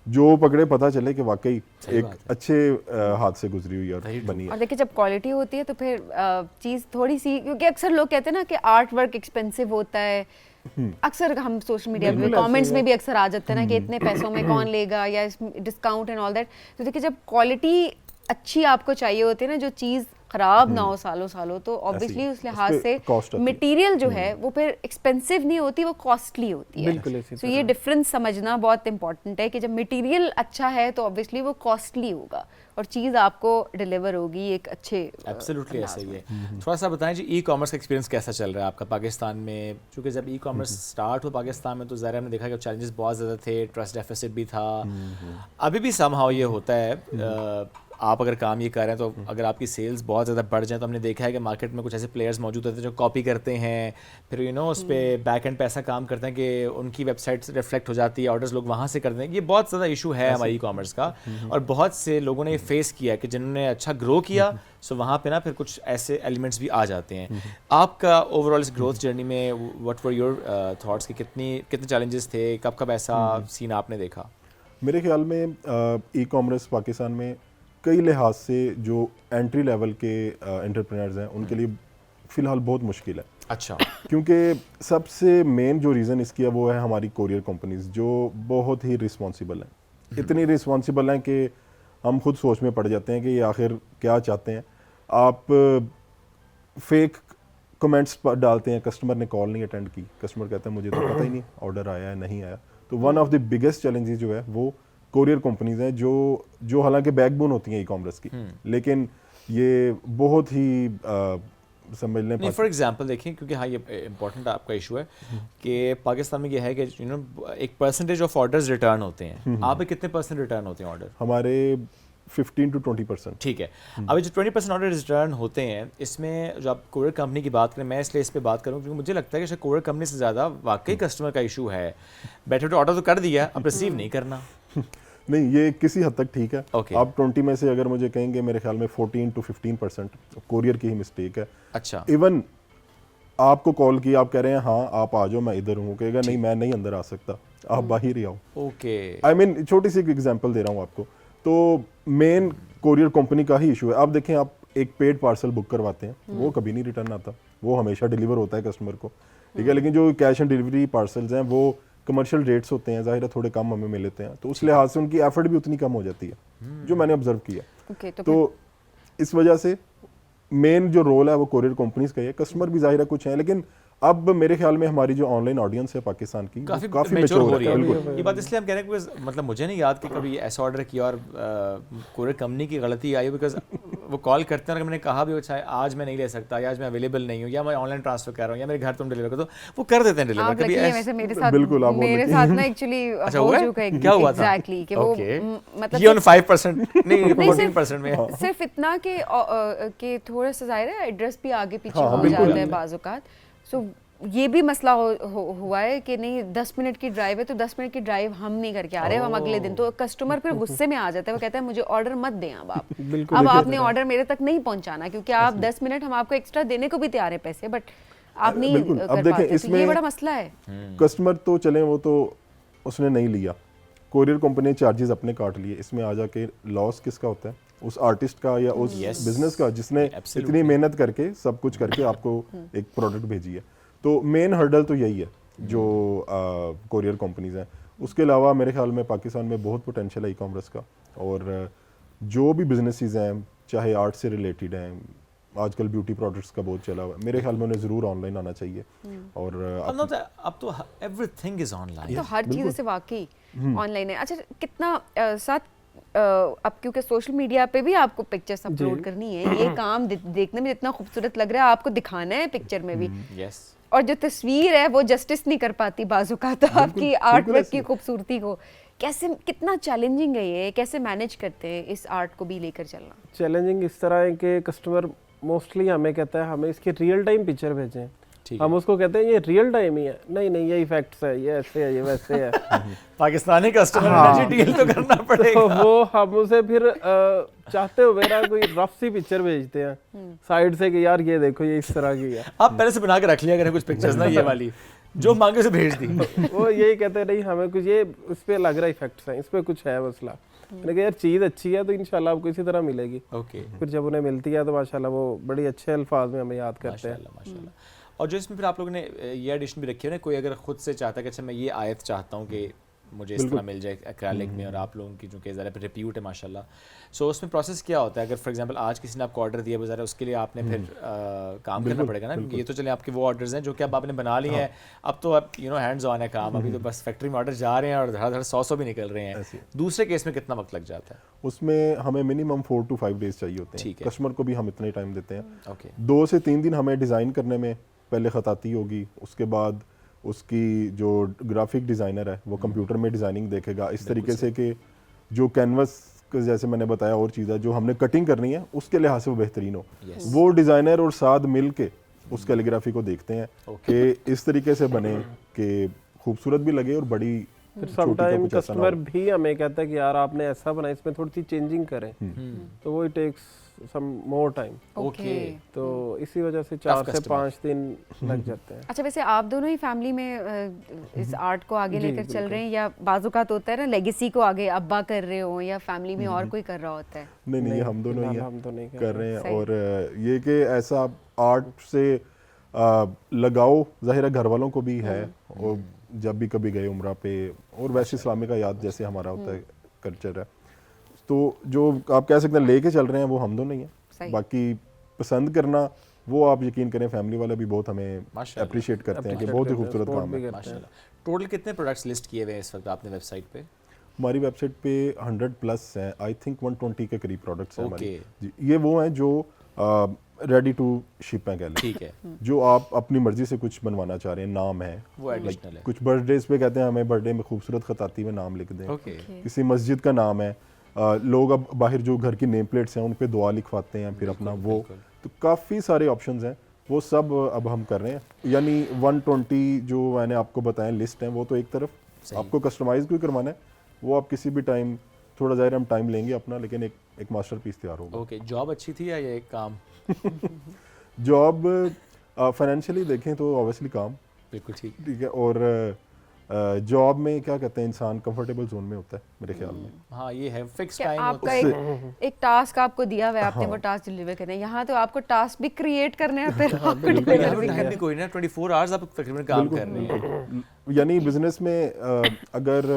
जो पकड़े पता चले कि वाकई एक अच्छे हाथ से गुजरी हुई और बनी है। और देखिए, जब क्वालिटी होती है तो फिर चीज़ थोड़ी सी, क्योंकि अक्सर लोग कहते हैं ना कि आर्ट वर्क एक्सपेंसिव होता है, अक्सर हम सोशल मीडिया पे कमेंट्स में भी अक्सर आ जाते हैं ना कि इतने पैसों में कौन लेगा या डिस्काउंट एंड ऑल दैट। तो देखिए, जब क्वालिटी अच्छी आपको चाहिए होती है ना, जो चीज़ खराब ना हो सालों सालों, तो ऑब्वियसली उस लिहाज से मटेरियल जो है वो फिर एक्सपेंसिव नहीं होती, वो कॉस्टली होती है। बिल्कुल इसी तो ये डिफरेंस समझना बहुत इंपॉर्टेंट है कि जब मटेरियल अच्छा है तो ऑब्वियसली वो कॉस्टली होगा और चीज़ आपको डिलीवर होगी एक अच्छे। एब्सोल्युटली ऐसा ही है। थोड़ा सा बताएं जी, ई कॉमर्स का एक्सपीरियंस कैसा चल रहा है आपका पाकिस्तान में? क्योंकि जब ई कॉमर्स स्टार्ट हुआ पाकिस्तान में तो ज़रा हमने देखा कि चैलेंजेस बहुत ज़्यादा थे, ट्रस्ट डेफिसिट भी था, अभी भी समहाउ ये होता है। आप अगर काम ये कर रहे हैं तो अगर आपकी सेल्स बहुत ज़्यादा बढ़ जाए, तो हमने देखा है कि मार्केट में कुछ ऐसे प्लेयर्स मौजूद होते हैं जो कॉपी करते हैं, फिर उस पर बैक एंड पे ऐसा काम करते हैं कि उनकी वेबसाइट रिफ्लेक्ट हो जाती है, ऑर्डर्स लोग वहाँ से करते हैं। ये बहुत ज़्यादा इशू है हमारी ई कॉमर्स का, और बहुत से लोगों ने ये फेस किया कि जिन्होंने अच्छा ग्रो किया सो वहाँ पे ना फिर कुछ ऐसे एलिमेंट्स भी आ जाते हैं। आपका ओवरऑल इस ग्रोथ जर्नी में व्हाट वर योर थॉट्स कि कितने चैलेंजेस थे, कब कब ऐसा सीन आपने देखा? मेरे ख्याल में ई कॉमर्स पाकिस्तान में कई लिहाज से जो एंट्री लेवल के एंटरप्रेन्योर्स हैं उनके लिए फ़िलहाल बहुत मुश्किल है। अच्छा। क्योंकि सबसे मेन जो रीज़न इसकी है वो है हमारी कोरियर कंपनीज, जो बहुत ही रिस्पॉन्सिबल हैं। इतनी रिस्पॉन्सिबल हैं कि हम खुद सोच में पड़ जाते हैं कि ये आखिर क्या चाहते हैं। आप फेक कमेंट्स डालते हैं, कस्टमर ने कॉल नहीं अटेंड की, कस्टमर कहता है मुझे तो पता ही नहीं ऑर्डर आया है नहीं आया। तो one of the biggest challenges जो है वो कोरियर कंपनीज हैं जो हालांकि बैकबोन होती हैं ई कॉमर्स की, लेकिन ये बहुत ही समझ लें फॉर एग्जांपल देखें, क्योंकि हाँ ये इंपॉर्टेंट आपका इशू है कि पाकिस्तान में ये है कि एक परसेंटेज ऑफ ऑर्डर्स रिटर्न होते हैं। आप पे कितने % रिटर्न होते हैं ऑर्डर? हमारे 15 to 20%। ठीक है। अभी जो 20% ऑर्डर रिटर्न होते हैं, इसमें जो आप कोरियर कंपनी की बात करें, मैं इसलिए इस पर बात करूँ क्योंकि मुझे लगता है कि शायद कोरियर कंपनी से ज़्यादा वाकई कस्टमर का इशू है। बैठे तो ऑर्डर तो कर दिया, अब रिसीव नहीं करना। नहीं, ये किसी हद तक ठीक है। Okay. आप 20 में से अगर मुझे कहेंगे, मेरे ख्याल में 14 to 15% कोरियर की ही मिस्टेक है। अच्छा। इवन आपको कॉल किया, आप कह रहे हैं हाँ आप आ जाओ, मैं इधर हूँ, कहेगा नहीं मैं नहीं अंदर आ सकता, आप बाहर ही आओ। ओके। आई मीन छोटी सी एग्जांपल दे रहा हूँ आपको। तो मेन कोरियर कंपनी का ही इशू है। आप देखें, आप एक पेड पार्सल बुक करवाते हैं, वो कभी नहीं रिटर्न आता, वो हमेशा डिलीवर होता है कस्टमर को, ठीक है। लेकिन जो कैश ऑन डिलीवरी पार्सल्स हैं वो कमर्शियल रेट्स होते हैं, ज़ाहिर है थोड़े कम हमें मिल लेते हैं, तो उस लिहाज से उनकी एफर्ट भी उतनी कम हो जाती है, जो मैंने ऑब्जर्व किया। तो इस वजह से मेन जो रोल है वो कोरियर कंपनीज का है। कस्टमर भी ज़ाहिर है कुछ है, लेकिन अब मेरे ख्याल में हमारी जो ऑनलाइन ऑडियंस है पाकिस्तान की काफी मैच्योर हो रही है। बिल्कुल। ये बात इसलिए हम कह रहे हैं बिकॉज मतलब मुझे नहीं याद कि कभी ऐसा ऑर्डर किया और कोरियर कंपनी की गलती आई, बिकॉज वो कॉल करते हैं और मैंने कहा भी अच्छा आज मैं नहीं ले सकता, या आज मैं अवेलेबल नहीं हूँ, या मैं ऑनलाइन ट्रांसफर कर रहा हूँ, या मेरे घर तुम डिलीवर कर दो, वो कर देते हैं डिलीवर। कभी वैसे मेरे साथ बिल्कुल मेरे साथ ना एक्चुअली हो चुका है। क्या हुआ था? एग्जैक्टली कि वो मतलब ये 5% नहीं 14% में सिर्फ इतना कि थोड़ा सा ज़ाहिर है एड्रेस भी आगे पीछे हो जाता है बाज़ औक़ात। सो ये भी मसला हुआ है कि नहीं 10 मिनट की ड्राइव है तो 10 मिनट की ड्राइव हम नहीं करके आ रहे, हम अगले दिन, तो कस्टमर फिर गुस्से में आ जाता है, वो कहता है मुझे ऑर्डर मत दें अब आपने ऑर्डर मेरे तक नहीं पहुंचाना, क्योंकि आप 10 मिनट हम आपको एक्स्ट्रा देने को भी तैयार है पैसे, बट आप नहीं कर पाते। इसमें ये बड़ा मसला है। कस्टमर तो चले, वो तो उसने नहीं लिया, कोरियर कंपनी ने चार्जेस अपने काट लिए, इसमें आ जाके लॉस किसका होता है? उस आर्टिस्ट का या उस बिजनेस का जिसने इतनी मेहनत करके सब कुछ करके आपको एक प्रोडक्ट भेजी है। तो मेन हर्डल तो यही है जो कोरियर कंपनीज हैं। उसके अलावा मेरे ख्याल में पाकिस्तान में बहुत पोटेंशियल है ई कॉमर्स का, और जो भी बिजनेसेस हैं चाहे आर्ट से रिलेटेड हैं, आजकल ब्यूटी प्रोडक्ट्स का बहुत चला हुआ है, मेरे ख्याल में उन्हें ज़रूर ऑनलाइन आना चाहिए। और अब तो एवरीथिंग इज ऑनलाइन, तो हर चीज़ से वाकई ऑनलाइन है। अच्छा कितना साथ अब क्योंकि सोशल मीडिया पे भी आपको पिक्चर्स अपलोड करनी है, ये काम देखने में जितना खूबसूरत लग रहा है आपको दिखाना है पिक्चर में भी, और जो तस्वीर है वो जस्टिस नहीं कर पाती बाजू का, तो आपकी आर्ट वर्क की खूबसूरती को कैसे, कितना चैलेंजिंग है ये, कैसे मैनेज करते हैं इस आर्ट को भी लेकर चलना? चैलेंजिंग इस तरह है कि कस्टमर मोस्टली हमें कहता है हमें इसकी रियल टाइम पिक्चर भेजें, हम उसको कहते हैं ये रियल टाइम ही है, नहीं ये इफेक्ट्स है, ये ऐसे है, ये वैसे है। पाकिस्तानी कस्टमर एनर्जी डील तो करना पड़ेगा। तो वो हम उसे फिर चाहते हुए ना कोई रफ सी पिक्चर भेजते हैं साइड से कि यार ये देखो ये इस तरह की है, आप पहले से बना के रख लिया करें कुछ पिक्चर्स ना, ये वाली जो मांगे उसे भेज दी। वो यही कहते हैं नहीं हमें कुछ ये उस पे लग रहा है इफेक्ट्स हैं, इस पे कुछ है मसला। मैंने कहा यार चीज़ अच्छी है तो इंशाल्लाह आपको इसी तरह मिलेगी। फिर जब उन्हें मिलती है तो माशाल्लाह वो बड़ी अच्छे अल्फाज में हमें याद करते हैं माशाल्लाह। और जो इसमें फिर आप लोगों ने ये एडिशन भी रखी है ना, कोई अगर खुद से चाहता है कि अच्छा मैं ये आयत चाहता हूँ कि मुझे इस तरह मिल जाए एक्रेलिक में, और आप लोगों की जो कि ज़रा रिप्यूट है माशाल्लाह, सो उसमें प्रोसेस क्या होता है? अगर फॉर एग्जांपल आज किसी ने आपको ऑर्डर दिया ज़रा उसके लिए आपने फिर काम करना पड़ेगा ना, ये तो चले आपके वो ऑर्डर्स हैं जो कि अब आपने बना लिए हैं, अब तो अब हैंड्स ऑन है काम, अभी तो बस फैक्ट्री में ऑर्डर जा रहे हैं और धड़ाधड़ 100 भी निकल रहे हैं। दूसरे केस में कितना वक्त लग जाता है? उसमें हमें मिनिमम 4 to 5 डेज चाहिए होते हैं, कस्टमर को भी हम इतना ही टाइम देते हैं। 2 से 3 दिन हमें डिज़ाइन करने में पहले खताती होगी, उसके बाद उसकी जो ग्राफिक डिज़ाइनर है वो कंप्यूटर में डिज़ाइनिंग देखेगा इस तरीके से कि जो कैनवस जैसे मैंने बताया और चीज़ है जो हमने कटिंग करनी है उसके लिहाज से वो बेहतरीन हो। वो डिज़ाइनर और साथ मिल के उस कैलीग्राफी को देखते हैं कि इस तरीके से बने कि खूबसूरत भी लगे और बड़ी। फिर समटाइम कस्टमर भी हमें कहता है कि यार आपने ऐसा बनाया, इसमें थोड़ी सी चेंजिंग करें, तो वो it takes some more time. तो इसी वजह से 4 से 5 दिन लग जाते हैं। अच्छा वैसे आप दोनों ही फैमिली में इस आर्ट को आगे लेकर चल रहे हैं, या बाजुकात होता है ना लेगेसी को आगे अब्बा कर रहे हो या फैमिली में और कोई कर रहा होता है? नहीं हम दोनों ही कर रहे हैं। और ये कि ऐसा आर्ट से लगाओ ज़ाहिर है घर वालों को भी है, और जब भी कभी गए उम्रा पे, और वैसे इस्लामी का याद जैसे हमारा होता है कल्चर है, तो जो आप कह सकते हैं लेके चल रहे हैं वो हम दोनों ही हैं। बाकी पसंद करना वो आप यकीन करें फैमिली वाले भी बहुत हमें अप्रिशिएट करते हैं कि बहुत ही खूबसूरत काम है। टोटल कितने प्रोडक्ट्स लिस्ट किए हुए हैं इस वक्त आपने वेबसाइट पे? हमारी वेबसाइट पे 100 प्लस हैं, आई थिंक 120 के करीब प्रोडक्ट्स हैं हमारे Okay. जी। ये वो हैं जो रेडी टू शिप हैं, कह लें, ठीक है, जो आप अपनी मर्जी से कुछ बनवाना चाह रहे हैं, नाम है, वो एडिशनल है। कुछ बर्थडेज पे कहते हैं हमें बर्थडे में खूबसूरत खताती में नाम लिख दें, ओके, किसी मस्जिद का नाम है, लोग अब बाहर जो घर की नेम प्लेट्स हैं उन पे दुआ लिखवाते हैं, फिर अपना वो, तो काफ़ी सारे ऑप्शंस हैं, वो सब अब हम कर रहे हैं। यानी 120 जो मैंने आपको बताया लिस्ट है, वो तो एक तरफ, आपको कस्टमाइज भी करवाना है, वो आप किसी भी टाइम, थोड़ा ज़ाहिर हम टाइम लेंगे अपना, लेकिन एक मास्टरपीस तैयार होगा। ओके। जॉब अच्छी थी या ये काम? जॉब फाइनेंशियली देखें तो ऑब्वियसली काम बिल्कुल ठीक। ठीक है, और जॉब में क्या कहते हैं, इंसान कंफर्टेबल जोन में होता है मेरे ख्याल में। हाँ, ये है फिक्स क्या टाइम आपका होता है। एक टास्क आपको दिया हुआ है, आपने वो टास्क डिलीवर करना है, यहाँ तो आपको टास्क भी क्रिएट करने हैं, फिर आपको डिलीवर यहाँ भी पे करना भी कोई ना 24 आवर्स आप तकरीबन काम कर रहे हैं। यानी बिजनेस में अगर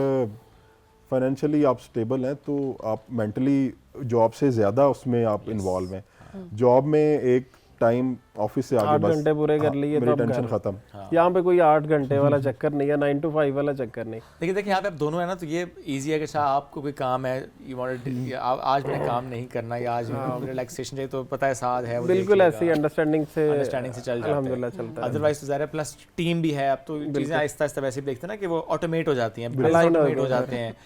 फाइनेंशियली आप स्टेबल हैं तो आप मेंटली जॉब से ज़्यादा उसमें आप इन्वॉल्व हैं। जॉब में एक टाइम ऑफिस से आगे 8 बस घंटे पूरे कर लिए मेरी तो अब टेंशन घर। खत्म। यहाँ पे कोई 8 घंटे वाला चक्कर नहीं है, 9 to 5 वाला चक्कर नहीं। लेकिन देखिए यहाँ पे आप दोनों है ना, तो ये इजी है कि अच्छा आपको कोई काम है, यू वांट आज मैंने काम नहीं करना, या आज रिलैक्सेशन चाहिए, तो पता है साथ है, वो बिल्कुल ऐसी अंडरस्टैंडिंग से चल जाता अल्हम्दुलिल्लाह चलता है। अदरवाइज तो ज़ाहिर है, प्लस टीम भी है, अब तो चीज़ें आहिस्ता आहिस्ता वैसे भी देखते हैं ना कि वो ऑटोमेट हो जाती हैं, ऑटोमेट हो जाते हैं।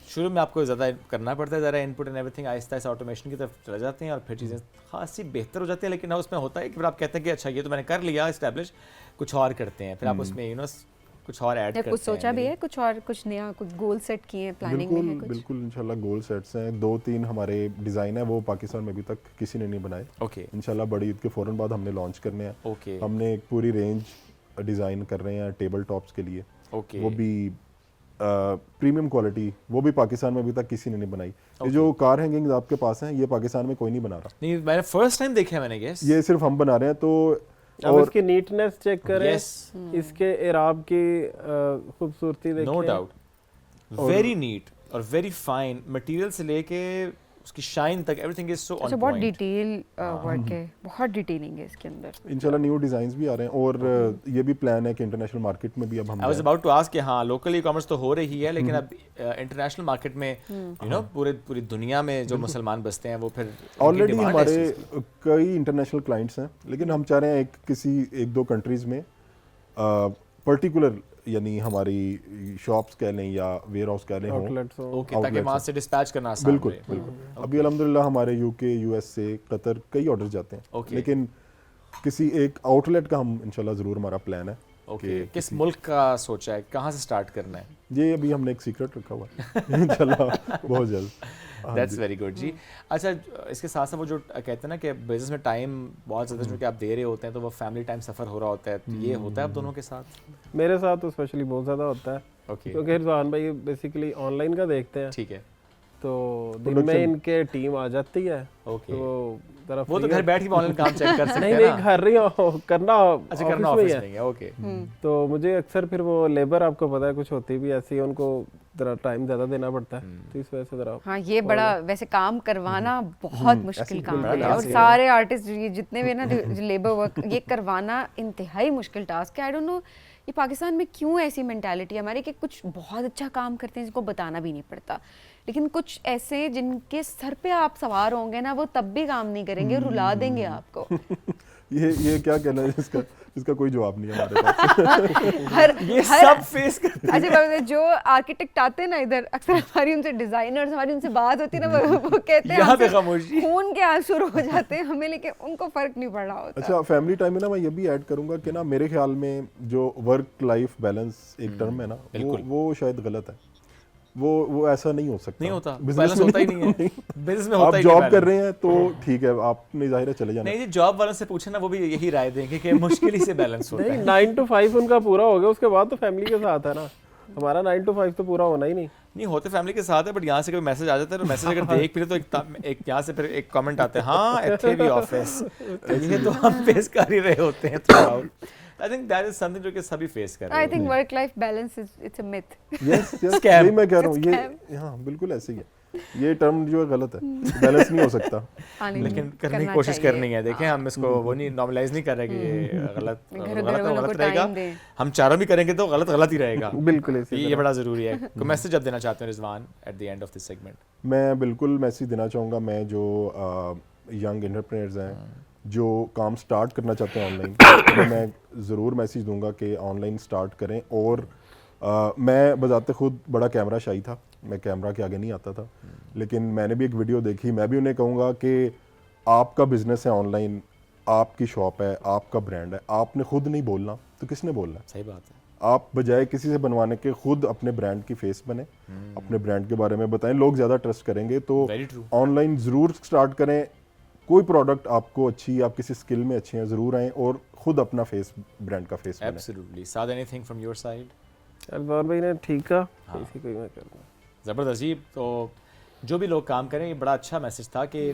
शुरू में आपको ज़्यादा करना पड़ता है, ज़रा input and everything, Aahista Aahista automation की तरफ चले जाते हैं और फिर चीज़ें खासी बेहतर हो जाती हैं। लेकिन उसमें होता है कि फिर आप कहते हैं कि अच्छा ये तो मैंने कर लिया इस्टेब्लिश, कुछ और करते हैं, फिर आप उसमें कुछ और ऐड करते हैं। कुछ सोचा भी है, कुछ और, कुछ नया, कुछ गोल सेट किए हैं, प्लानिंग में है बिल्कुल कुछ? बिल्कुल इंशाल्लाह गोल सेट्स हैं, 2-3 हमारे डिज़ाइन है, वो पाकिस्तान में अभी तक किसी ने नहीं बनाए। ओके इंशाल्लाह बड़ी ईद के फ़ौरन बाद हमने लॉन्च करने हैं। ओके हमने एक पूरी रेंज डिज़ाइन कर रहे हैं टेबल टॉप्स के लिए, ओके वो भी प्रीमियम क्वालिटी, वो भी पाकिस्तान में अभी तक किसी ने नहीं बनाई। ये जो कार हैंगिंग्स आपके पास हैं, ये पाकिस्तान में कोई नहीं बना रहा, नहीं, मैंने फर्स्ट टाइम देखा है, मैंने गेस ये सिर्फ हम बना रहे हैं। तो अब और इसकी नीटनेस चेक करें, Yes. इसके इराब की खूबसूरती देखें। नो डाउट, वेरी नीट और वेरी फाइन मटेरियल से लेके उसकी शाइन तक, एवरीथिंग इज सो अच्छा, ऑन बहुत पॉइंट। डिटेल वर्क है, बहुत डिटेलिंग है इसके अंदर। इंशाल्लाह न्यू डिज़ाइंस भी आ रहे हैं, और ये भी प्लान है कि इंटरनेशनल मार्केट में भी अब हम I was about to ask कि हाँ लोकल ई कॉमर्स तो हो रही है, लेकिन अब इंटरनेशनल मार्केट में यू नो पूरी दुनिया में जो मुसलमान बसते हैं वो फिर ऑलरेडी हमारे कई इंटरनेशनल क्लाइंट्स हैं, लेकिन हम चाह रहे हैं किसी 1-2 कंट्रीज़ में पर्टिकुलर, यानी हमारी शॉप्स कह लें या वेयर हाउस कह लें, आउटलेट्स हो। ओके, ताकि outlets वहाँ से डिस्पैच करना आसान बिल्कुल रहे। बिल्कुल। अभी अल्हम्दुलिल्लाह हमारे यूके, यूएस से, कतर कई ऑर्डर जाते हैं, Okay. लेकिन किसी एक आउटलेट का हम इंशाल्लाह ज़रूर, हमारा प्लान है। ओके, किस मुल्क का सोचा है, कहाँ से स्टार्ट करना है? ये अभी हमने एक सीक्रेट रखा हुआ है इंशाल्लाह बहुत जल्द। दैट्स वेरी गुड जी। अच्छा, इसके साथ साथ वो जो कहते हैं ना कि बिजनेस में टाइम बहुत ज़्यादा जो कि आप दे रहे होते हैं, तो वो फैमिली टाइम सफ़र हो रहा होता है, तो ये होता है आप दोनों के साथ? मेरे साथ तो स्पेशली बहुत ज़्यादा होता है, ओके, क्योंकि रिजवान भाई बेसिकली ऑनलाइन का देखते हैं, ठीक है, तो दिन में इनके टीम आ जाती है, ओके। तो जरा वो तो free घर बैठ के ऑनलाइन काम चेक कर सकते नहीं हैं नहीं ना? घर नहीं करना अच्छा, करना ऑफिस में ही ऑफिस है। में है, ओके। तो मुझे अक्सर फिर वो लेबर, आपको पता है कुछ होती भी ऐसी है, उनको जरा टाइम ज़्यादा देना पड़ता है, तो इस वजह से जरा हाँ, ये बड़ा वैसे काम करवाना बहुत मुश्किल काम बड़ा है, और task है। सारे आर्टिस्ट ये जितने भी ना जो लेबर वर्क ये करवाना इंतहाई मुश्किल टास्क है। आई डोंट नो ये पाकिस्तान में क्यों ऐसी मेंटालिटी है हमारी कि कुछ बहुत अच्छा काम करते हैं जिसको बताना भी नहीं पड़ता, लेकिन कुछ ऐसे जिनके सर पे आप सवार होंगे ना, वो तब भी काम नहीं करेंगे, रुला देंगे आपको। ये क्या कहना है इसका कोई जवाब नहीं है हमारे पास। ये सब फेस करते हैं। अच्छा बात है, जो आर्किटेक्ट आते हैं ना इधर, अक्सर हमारी उनसे डिजाइनर्स, हमारी उनसे बात होती है ना, वो कहते हैं यहाँ पे हमसे खामोशी। खून के आंसू हो जाते हैं हमें, लेकिन उनको फर्क नहीं पड़ रहा होता। अच्छा, फैमिली टाइम में ना मैं ये भी ऐड करूंगा कि ना मेरे ख्याल में जो वर्क लाइफ बैलेंस एक टर्म है ना, वो शायद गलत है। वो ऐसा नहीं हो सकता, नहीं होता, Business बैलेंस में होता ही नहीं नहीं है, बिजनेस में आप होता ही जॉब नहीं कर balance। रहे हैं तो ठीक है, आपने जाहिर है चले जाना। नहीं जी, जॉब वालों से पूछे ना, वो भी यही राय देंगे कि मुश्किल ही से बैलेंस होता नहीं, है। 9 to 5 उनका पूरा हो गया, उसके बाद तो फैमिली के साथ है ना, हमारा 9 to 5 तो पूरा होना ही नहीं। नहीं होते फैमिली के साथ है, बट यहाँ से कोई मैसेज आ जाता है, तो मैसेज अगर देख फिर तो एक यहाँ से फिर एक कमेंट आता है, हाँ इतने भी ऑफिस, ये तो हम फेस कर ही रहे होते हैं through out. I think that is something जो कि सभी फेस कर रहे आई हैं। Think work life balance is it's a myth. Yes Scam. यही मैं कह रहा हूँ, It's ये हाँ बिल्कुल ऐसे ही है। ये टर्म जो है गलत है, बैलेंस नहीं हो सकता। लेकिन करने की कोशिश करनी है। देखें हम इसको वो नहीं नॉर्मलाइज नहीं कर रहे कि ये गलत गलत रहेगा, हम चारों भी करेंगे तो गलत गलत ही रहेगा। बिल्कुल ये बड़ा ज़रूरी है। तो मैसेज आप देना चाहते हैं Rizwan at the end of this segment? मैं बिल्कुल मैसेज देना चाहूँगा, मैं जो यंग एंटरप्रेन्योर्स हैं जो काम स्टार्ट करना चाहते हैं ऑनलाइन, तो मैं ज़रूर मैसेज दूंगा कि ऑनलाइन स्टार्ट करें। और मैं बजाते खुद बड़ा कैमरा शाई था, मैं कैमरा के आगे नहीं आता था, लेकिन मैंने भी एक वीडियो देखी, मैं भी उन्हें कहूँगा कि आपका बिजनेस है ऑनलाइन, आपकी शॉप है, आपका ब्रांड है, आपने खुद नहीं बोलना तो किसने बोलना है? सही बात है। आप बजाय किसी से बनवाने के खुद अपने ब्रांड की फेस बने, अपने ब्रांड के बारे में बताएं, लोग ज़्यादा ट्रस्ट करेंगे। तो ऑनलाइन ज़रूर स्टार्ट करें। कोई प्रोडक्ट आपको अच्छी, आप किसी स्किल में अच्छे हैं, ज़रूर आएँ और खुद अपना फेस, ब्रांड का फेस बने। Absolutely. Saad, anything from your side? अलवार भाई ने ठीक कहा, इसी को मैं करूँगा। ज़बरदस्त जी। तो जो भी लोग काम करें, ये बड़ा अच्छा मैसेज था कि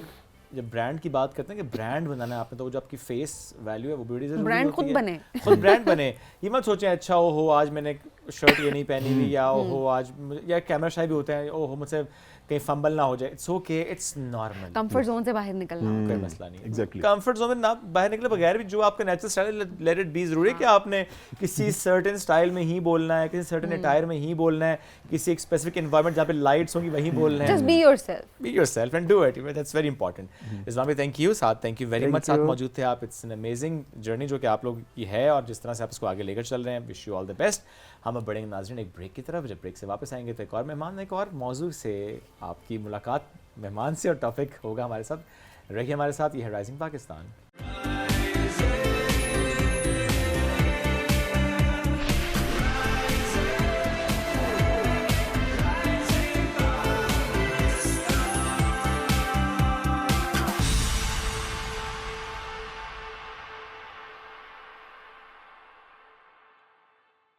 जब ब्रांड की बात करते हैं कि ब्रांड बनाना है आपने, तो जो आपकी फेस वैल्यू है वो बड़ी ज़रूरी ब्रांड होती खुद है। बने, खुद ब्रांड बने। ये मत सोचें अच्छा हो आज मैंने शर्ट ये नहीं पहनी हुई, या हो आज, या कैमरा शाय भी होते हैं, ओहो मुझसे कहीं फंबल ना हो जाए। It's okay, it's normal. Comfort zone से बाहर निकलना, कोई मसला नहीं। एग्जैक्टली। कंफर्ट जोन में ना बाहर निकले बगैर भी जो आपका नेचुरल स्टाइल है, लेट इट बी। जरूरी है कि आपने किसी सर्टेन स्टाइल में ही बोलना है, किसी सर्टेन अटायर में ही बोलना है, किसी एक स्पेसिफिक एनवायरनमेंट जहाँ पे लाइट्स होंगी वहीं बोलना है। Just be yourself, be yourself and do it, that's very important. Islam भाई थैंक यू, साथ थैंक यू वेरी मच, साथ मौजूद थे आप। इट्स एन अमेजिंग जर्नी जो कि आप लोग की है और जिस तरह से आप इसको आगे लेकर चल रहे हैं। Wish you all the best. हम अब बढ़ेंगे नाज़रीन एक ब्रेक की तरफ। जब ब्रेक से वापस आएंगे तो एक और मेहमान, एक और मौजू से आपकी मुलाकात मेहमान से और टॉपिक होगा हमारे साथ। रहिए हमारे साथ। ये है rising Pakistan.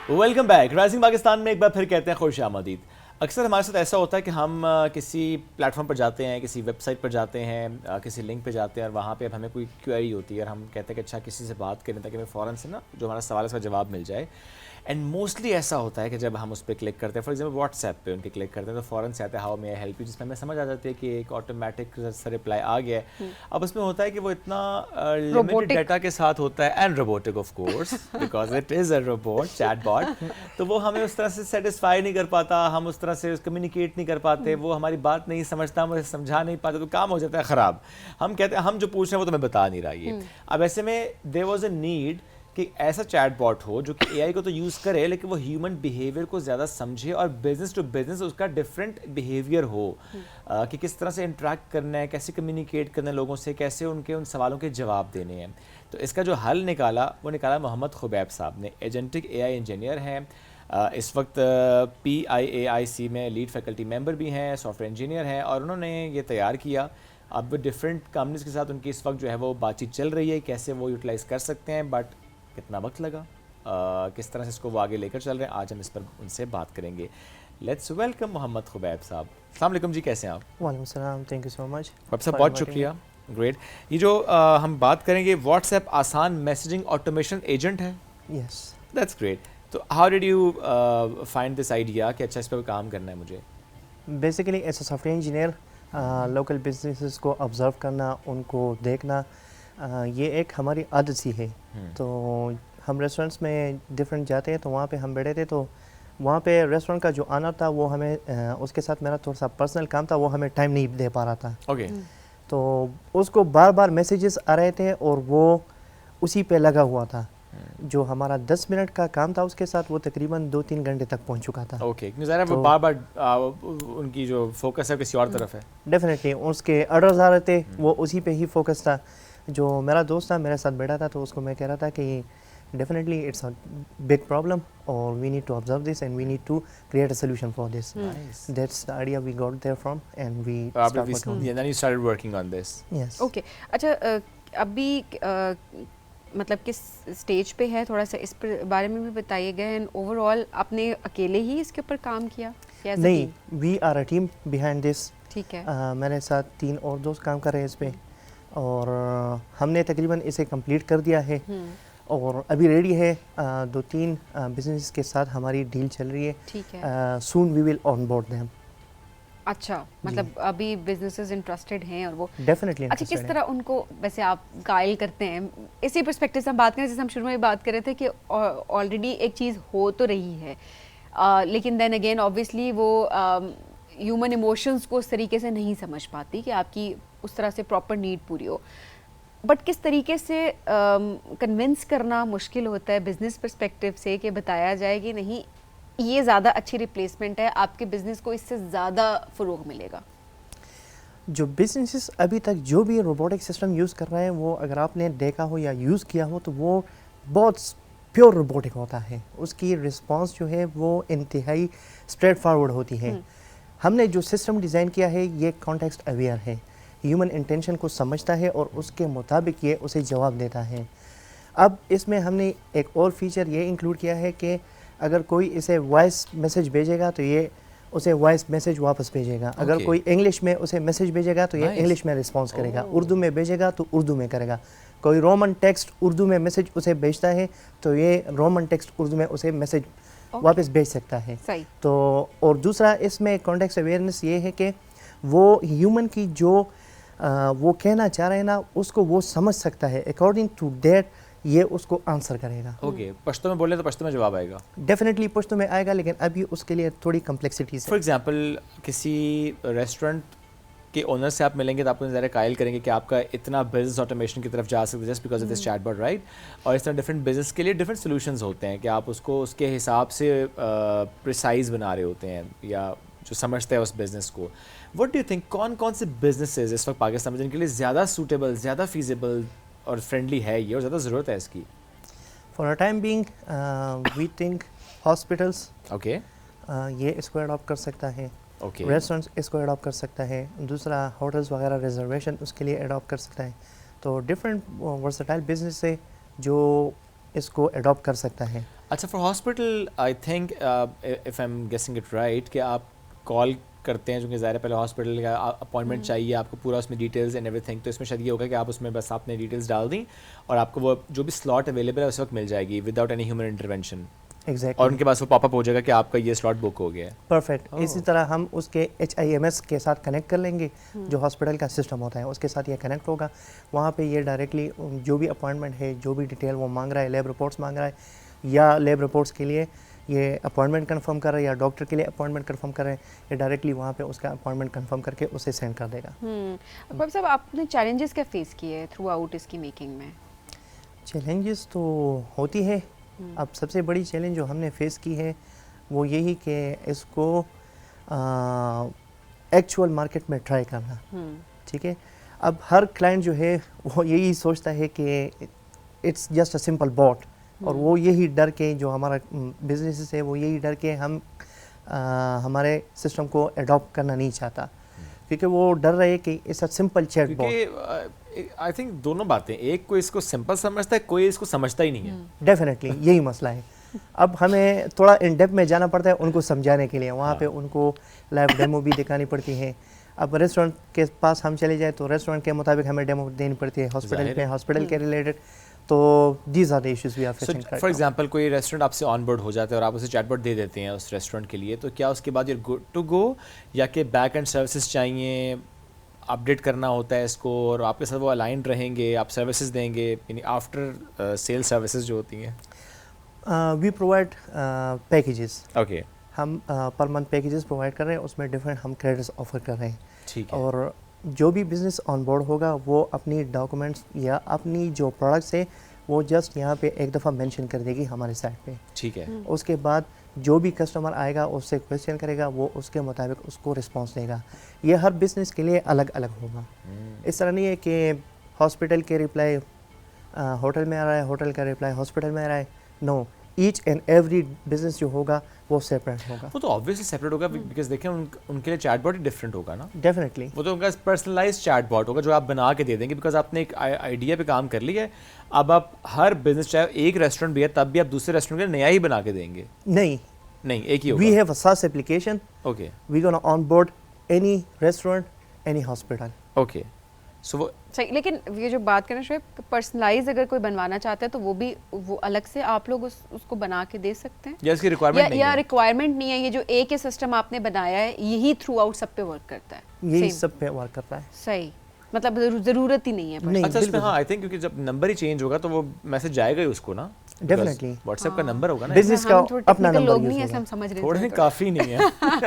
Welcome back. Rising Pakistan में एक बार फिर कहते हैं खुश आमदीद। अक्सर हमारे साथ ऐसा होता है कि हम किसी प्लेटफॉर्म पर जाते हैं, किसी वेबसाइट पर जाते हैं, किसी लिंक पे जाते हैं और वहाँ पे अब हमें कोई क्वेरी होती है और हम कहते हैं कि अच्छा किसी से बात करें ताकि हमें फ़ौरन से ना जो हमारा सवाल है उसका जवाब मिल जाए। एंड मोस्टली ऐसा होता है कि जब हम उस पर क्लिक करते हैं, फॉर एग्जांपल व्हाट्सएप पे उनके क्लिक करते हैं तो फ़ौरन से आता है how may I help you, जिसमें हमें समझ आ जाती है कि एक ऑटोमेटिक सा रिप्लाई आ गया है। अब उसमें होता है कि वो इतना लिमिटेड डाटा के साथ होता है and robotic of course because it is a robot chatbot, तो वो हमें उस तरह से सेटिस्फाई नहीं कर पाता, हम उस तरह से कम्युनिकेट नहीं कर पाते, वो हमारी बात नहीं समझता, हम उसे समझा नहीं पाते, तो काम हो जाता है ख़राब। हम कहते हैं हम जो पूछ रहे हैं वो तुम्हें बता नहीं रहा ये। अब ऐसे में देयर वाज अ नीड कि ऐसा चैटबॉट हो जो कि एआई को तो यूज़ करे लेकिन वो ह्यूमन बिहेवियर को ज़्यादा समझे और बिजनेस टू बिजनेस उसका डिफरेंट बिहेवियर हो, कि किस तरह से इंटरेक्ट करना है, कैसे कम्युनिकेट करना है लोगों से, कैसे उनके उन सवालों के जवाब देने हैं। तो इसका जो हल निकाला वो निकाला मोहम्मद खुबैब साहब ने। एजेंटिक एआई इंजीनियर हैं, इस वक्त PIAIC में लीड फैकल्टी मेंबर भी हैं, सॉफ्टवेयर इंजीनियर हैं और उन्होंने ये तैयार किया। अब डिफरेंट कंपनीज के साथ उनकी इस वक्त जो है वो बातचीत चल रही है कैसे वो यूटिलाइज़ कर सकते हैं, बट कितना वक्त लगा, किस तरह से इसको वो आगे लेकर चल रहे हैं, आज हम इस पर उनसे बात करेंगे। लेट्स वेलकम मोहम्मद खुबैब साहब। अस्सलाम वालेकुम जी, कैसे हैं आप? वालेकुम सलाम, thank you so much. Khubaib साहब बहुत शुक्रिया, ग्रेट। ये जो हम बात करेंगे व्हाट्सएप आसान मैसेजिंग ऑटोमेशन एजेंट है। Yes, that's great. तो how did you find this idea कि अच्छा इस पर काम करना है मुझे? Basically as a software engineer local businesses को ऑब्जर्व करना, उनको देखना, ये एक हमारी आदत सी है। तो हम रेस्टोरेंट्स में डिफरेंट जाते हैं तो वहाँ पे हम बैठे थे, तो वहाँ पे रेस्टोरेंट का जो ऑनर था वो हमें उसके साथ मेरा थोड़ा सा पर्सनल काम था, वो हमें टाइम नहीं दे पा रहा था। ओके। तो उसको बार बार मैसेजेस आ रहे थे और वो उसी पे लगा हुआ था। जो हमारा 10 मिनट का काम था उसके साथ वो तकरीबन 2-3 घंटे तक पहुंच चुका था। ओके, वो बार बार उनकी जो फोकस है किसी और तरफ है। डेफिनेटली उसके ऑर्डर्स आ रहे थे, वो उसी पे ही फोकस था। जो मेरा दोस्त था मेरे साथ बैठा था तो उसको मैं कह रहा था कि definitely it's a big problem और we need to observe this and we need to create a solution for this. That's the idea we got there from and we started working on this. Yes. Okay, अच्छा अभी मतलब किस stage पे है, थोड़ा सा इस पर बारे में भी बताइएगा। एंड ओवरऑल आपने अकेले ही इसके ऊपर काम किया? नहीं, we are a team behind this. ठीक है। मेरे साथ 3 और दोस्त काम कर रहे हैं इस पे और हमने तकरीबन इसे कंप्लीट कर दिया है और अभी रेडी है। 2-3 बिजनेस के साथ हमारी डील चल रही है। ठीक है। Soon we will on board them. अच्छा, मतलब अभी बिजनेसेस इंटरेस्टेड हैं और वो डेफिनेटली। अच्छा, किस तरह उनको वैसे आप गाइड करते हैं? इसी पर्सपेक्टिव से हम बात करें, जैसे हम शुरू में बात कर रहे थे कि ऑलरेडी एक चीज़ हो तो रही है, लेकिन देन अगेन ऑब्वियसली वो ह्यूमन इमोशंस को उस तरीके से नहीं समझ पाती कि आपकी उस तरह से प्रॉपर नीड पूरी हो। बट किस तरीके से कन्विंस करना मुश्किल होता है बिजनेस पर्सपेक्टिव से कि बताया जाए कि नहीं, ये ज़्यादा अच्छी रिप्लेसमेंट है, आपके बिजनेस को इससे ज़्यादा फ़रोग मिलेगा। जो बिजनेसेस अभी तक जो भी रोबोटिक सिस्टम यूज़ कर रहे हैं, वो अगर आपने देखा हो या यूज़ किया हो तो वो बहुत प्योर रोबोटिक होता है। उसकी रिस्पांस जो है वो इंतहाई स्ट्रेट फॉरवर्ड होती है। हमने जो सिस्टम डिज़ाइन किया है ये कॉन्टेक्स्ट अवेयर है, ह्यूमन इंटेंशन को समझता है और उसके मुताबिक ये उसे जवाब देता है। अब इसमें हमने एक और फीचर ये इंक्लूड किया है कि अगर कोई इसे वॉइस मैसेज भेजेगा तो ये उसे वॉइस मैसेज वापस भेजेगा। अगर कोई इंग्लिश में उसे मैसेज भेजेगा तो ये इंग्लिश में रिस्पॉन्स करेगा, उर्दू में भेजेगा तो उर्दू में करेगा। कोई रोमन टेक्स्ट उर्दू में मैसेज उसे भेजता है तो ये रोमन टेक्स्ट उर्दू में उसे मैसेज वापस भेज सकता है। तो और दूसरा इसमें कॉन्टेक्स्ट अवेयरनेस ये है कि वो ह्यूमन की जो वो कहना चाह रहे हैं ना, उसको वो समझ सकता है, अकॉर्डिंग टू दैट ये उसको आंसर करेगा। ओके, पश्तो में बोले तो पश्तो में जवाब आएगा। डेफिनेटली पश्तो में आएगा, लेकिन अभी उसके लिए थोड़ी कम्प्लेक्सिटीज है। फॉर एग्जांपल किसी रेस्टोरेंट के ओनर से आप मिलेंगे तो आपको ज़रा कायल करेंगे कि आपका इतना बिजनेस ऑटोमेशन की तरफ जा सकते हैं just because of this chatbot, right? और इस तरह डिफरेंट बिजनेस के लिए डिफरेंट सॉल्यूशंस होते हैं कि आप उसको उसके हिसाब से प्रिसाइज बना रहे होते हैं या जो समझते हैं उस बिज़नेस को। व्हाट डू यू थिंक, कौन कौन से बिजनेसेस इस वक्त पाकिस्तान में जिनके लिए ज़्यादा सूटेबल, ज़्यादा फीजिबल और फ्रेंडली है ये, और ज़्यादा ज़रूरत है इसकी? For a time being we think hospitals, okay, ये इसको अडॉप्ट कर सकता है। ओके, रेस्टोरेंट्स इसको अडॉप्ट कर सकता है। दूसरा होटल्स वगैरह रिजर्वेशन उसके लिए अडॉप्ट कर सकता है। तो डिफरेंट वर्सेटाइल बिजनेस है जो इसको अडॉप्ट कर सकता है। अच्छा, for hospital I think if I am guessing it right कि आप कॉल करते हैं, क्योंकि ज़ाहिर पहले हॉस्पिटल का अपॉइंटमेंट चाहिए आपको, पूरा उसमें डिटेल्स एंड एवरीथिंग। तो इसमें शायद ये होगा कि आप उसमें बस आपने डिटेल्स डाल दी और आपको वो जो भी स्लॉट अवेलेबल है उस वक्त मिल जाएगी without any human intervention. Exactly. और उनके पास वो पॉपअप हो जाएगा कि आपका ये स्लॉट बुक हो गया है। परफेक्ट। इसी तरह हम उसके HIMS के साथ कनेक्ट कर लेंगे, जो हॉस्पिटल का सिस्टम होता है उसके साथ ये कनेक्ट होगा। वहाँ पे ये डायरेक्टली जो भी अपॉइंटमेंट है, जो भी डिटेल वो मांग रहा है, लैब रिपोर्ट्स मांग रहा है या लैब रिपोर्ट्स के लिए ये अपॉइंटमेंट कंफर्म कर रहे हैं या डॉक्टर के लिए अपॉइंटमेंट कंफर्म कर रहे हैं, ये डायरेक्टली वहाँ पे उसका अपॉइंटमेंट कंफर्म करके उसे सेंड कर देगा। अकबर साहब, आपने चैलेंजेस क्या फेस किए थ्रू आउट इसकी मेकिंग में? चैलेंजेस तो होती है। अब सबसे बड़ी चैलेंज जो हमने फेस की है वो यही कि इसको एक्चुअल मार्केट में ट्राई करना। ठीक है, अब हर क्लाइंट जो है वो यही सोचता है कि it's just a simple bot, और वो यही डर के जो हमारा बिजनेस है वो यही डर के हम हमारे सिस्टम को अडॉप्ट करना नहीं चाहता, क्योंकि वो डर रहे कि it's a simple chat bot. I think दोनों बातें, एक कोई इसको सिंपल समझता है, कोई इसको समझता ही नहीं है। डेफिनेटली यही मसला है। अब हमें थोड़ा इन डेप्थ में जाना पड़ता है उनको समझाने के लिए, वहाँ पे उनको लाइव डेमो भी दिखानी पड़ती है। अब रेस्टोरेंट के पास हम चले जाए तो रेस्टोरेंट के मुताबिक हमें डेमो देनी पड़ती है, हॉस्पिटल में हॉस्पिटल के रिलेटेड। तो these are the issues we are facing. For example कोई रेस्टोरेंट आपसे ऑन बोर्ड हो जाता है और आप उसे चैटबॉट दे देते हैं उस रेस्टोरेंट के लिए, तो क्या उसके बाद ये गुड टू गो या कि बैक एंड सर्विसेज चाहिए, अपडेट करना होता है इसको और आपके साथ वो अलाइंड रहेंगे, आप सर्विसेज देंगे, यानी आफ्टर सेल सर्विसेज जो होती हैं? We provide packages. ओके, हम पर मंथ पैकेजेस प्रोवाइड कर रहे हैं, उसमें डिफरेंट हम क्रेडिट्स ऑफर कर रहे हैं। ठीक है। और जो भी बिज़नेस ऑन बोर्ड होगा वो अपनी डॉक्यूमेंट्स या अपनी जो प्रोडक्ट्स है वो जस्ट यहाँ पे एक दफ़ा मेंशन कर देगी हमारे साइट पे। ठीक है। उसके बाद जो भी कस्टमर आएगा उससे क्वेश्चन करेगा, वो उसके मुताबिक उसको रिस्पांस देगा। ये हर बिज़नेस के लिए अलग अलग होगा। इस तरह नहीं है कि हॉस्पिटल के रिप्लाई होटल में आ रहा है, होटल का रिप्लाई हॉस्पिटल में आ रहा है। No, each and every business जो होगा वो सेपरेट होगा। वो तो ऑब्वियसली सेपरेट होगा, बिकॉज देखें उनके लिए चैटबॉट ही डिफरेंट होगा ना। डेफिनेटली वो तो उनका पर्सनलाइज्ड चैटबॉट होगा जो आप बना के दे देंगे, बिकॉज आपने एक आइडिया पे काम कर लिया है। अब आप हर बिजनेस, चाहे एक रेस्टोरेंट भी है तब भी आप दूसरे रेस्टोरेंट के लिए नया ही बना के देंगे? नहीं, एक ही होगा। We have a SaaS application. Okay, we gonna on board any restaurant, any hospital. Okay. So वो सही, लेकिन ये जो बात करें शोएब, पर्सनलाइज अगर कोई बनवाना चाहता है तो वो अलग से आप लोग उसको बना के दे सकते हैं या इसकी रिक्वायरमेंट नहीं या है? रिक्वायरमेंट नहीं है? ये जो एक ही सिस्टम आपने बनाया है यही थ्रू आउट सब पे वर्क करता है? यही Same. सब पे वर्क करता है। सही, मतलब जरूरत ही नहीं है नहीं, अच्छा इसमें हाँ आई थिंक क्योंकि जब नंबर ही चेंज होगा तो वो मैसेज जाएगा ही उसको ना, Definitely. व्हाट्सएप का नंबर होगा ना, बिजनेस का हम थोड़े अपना technical नंबर लोग यूज नहीं है, होगा। हम समझ रहे थोड़े थे नहीं काफी नहीं है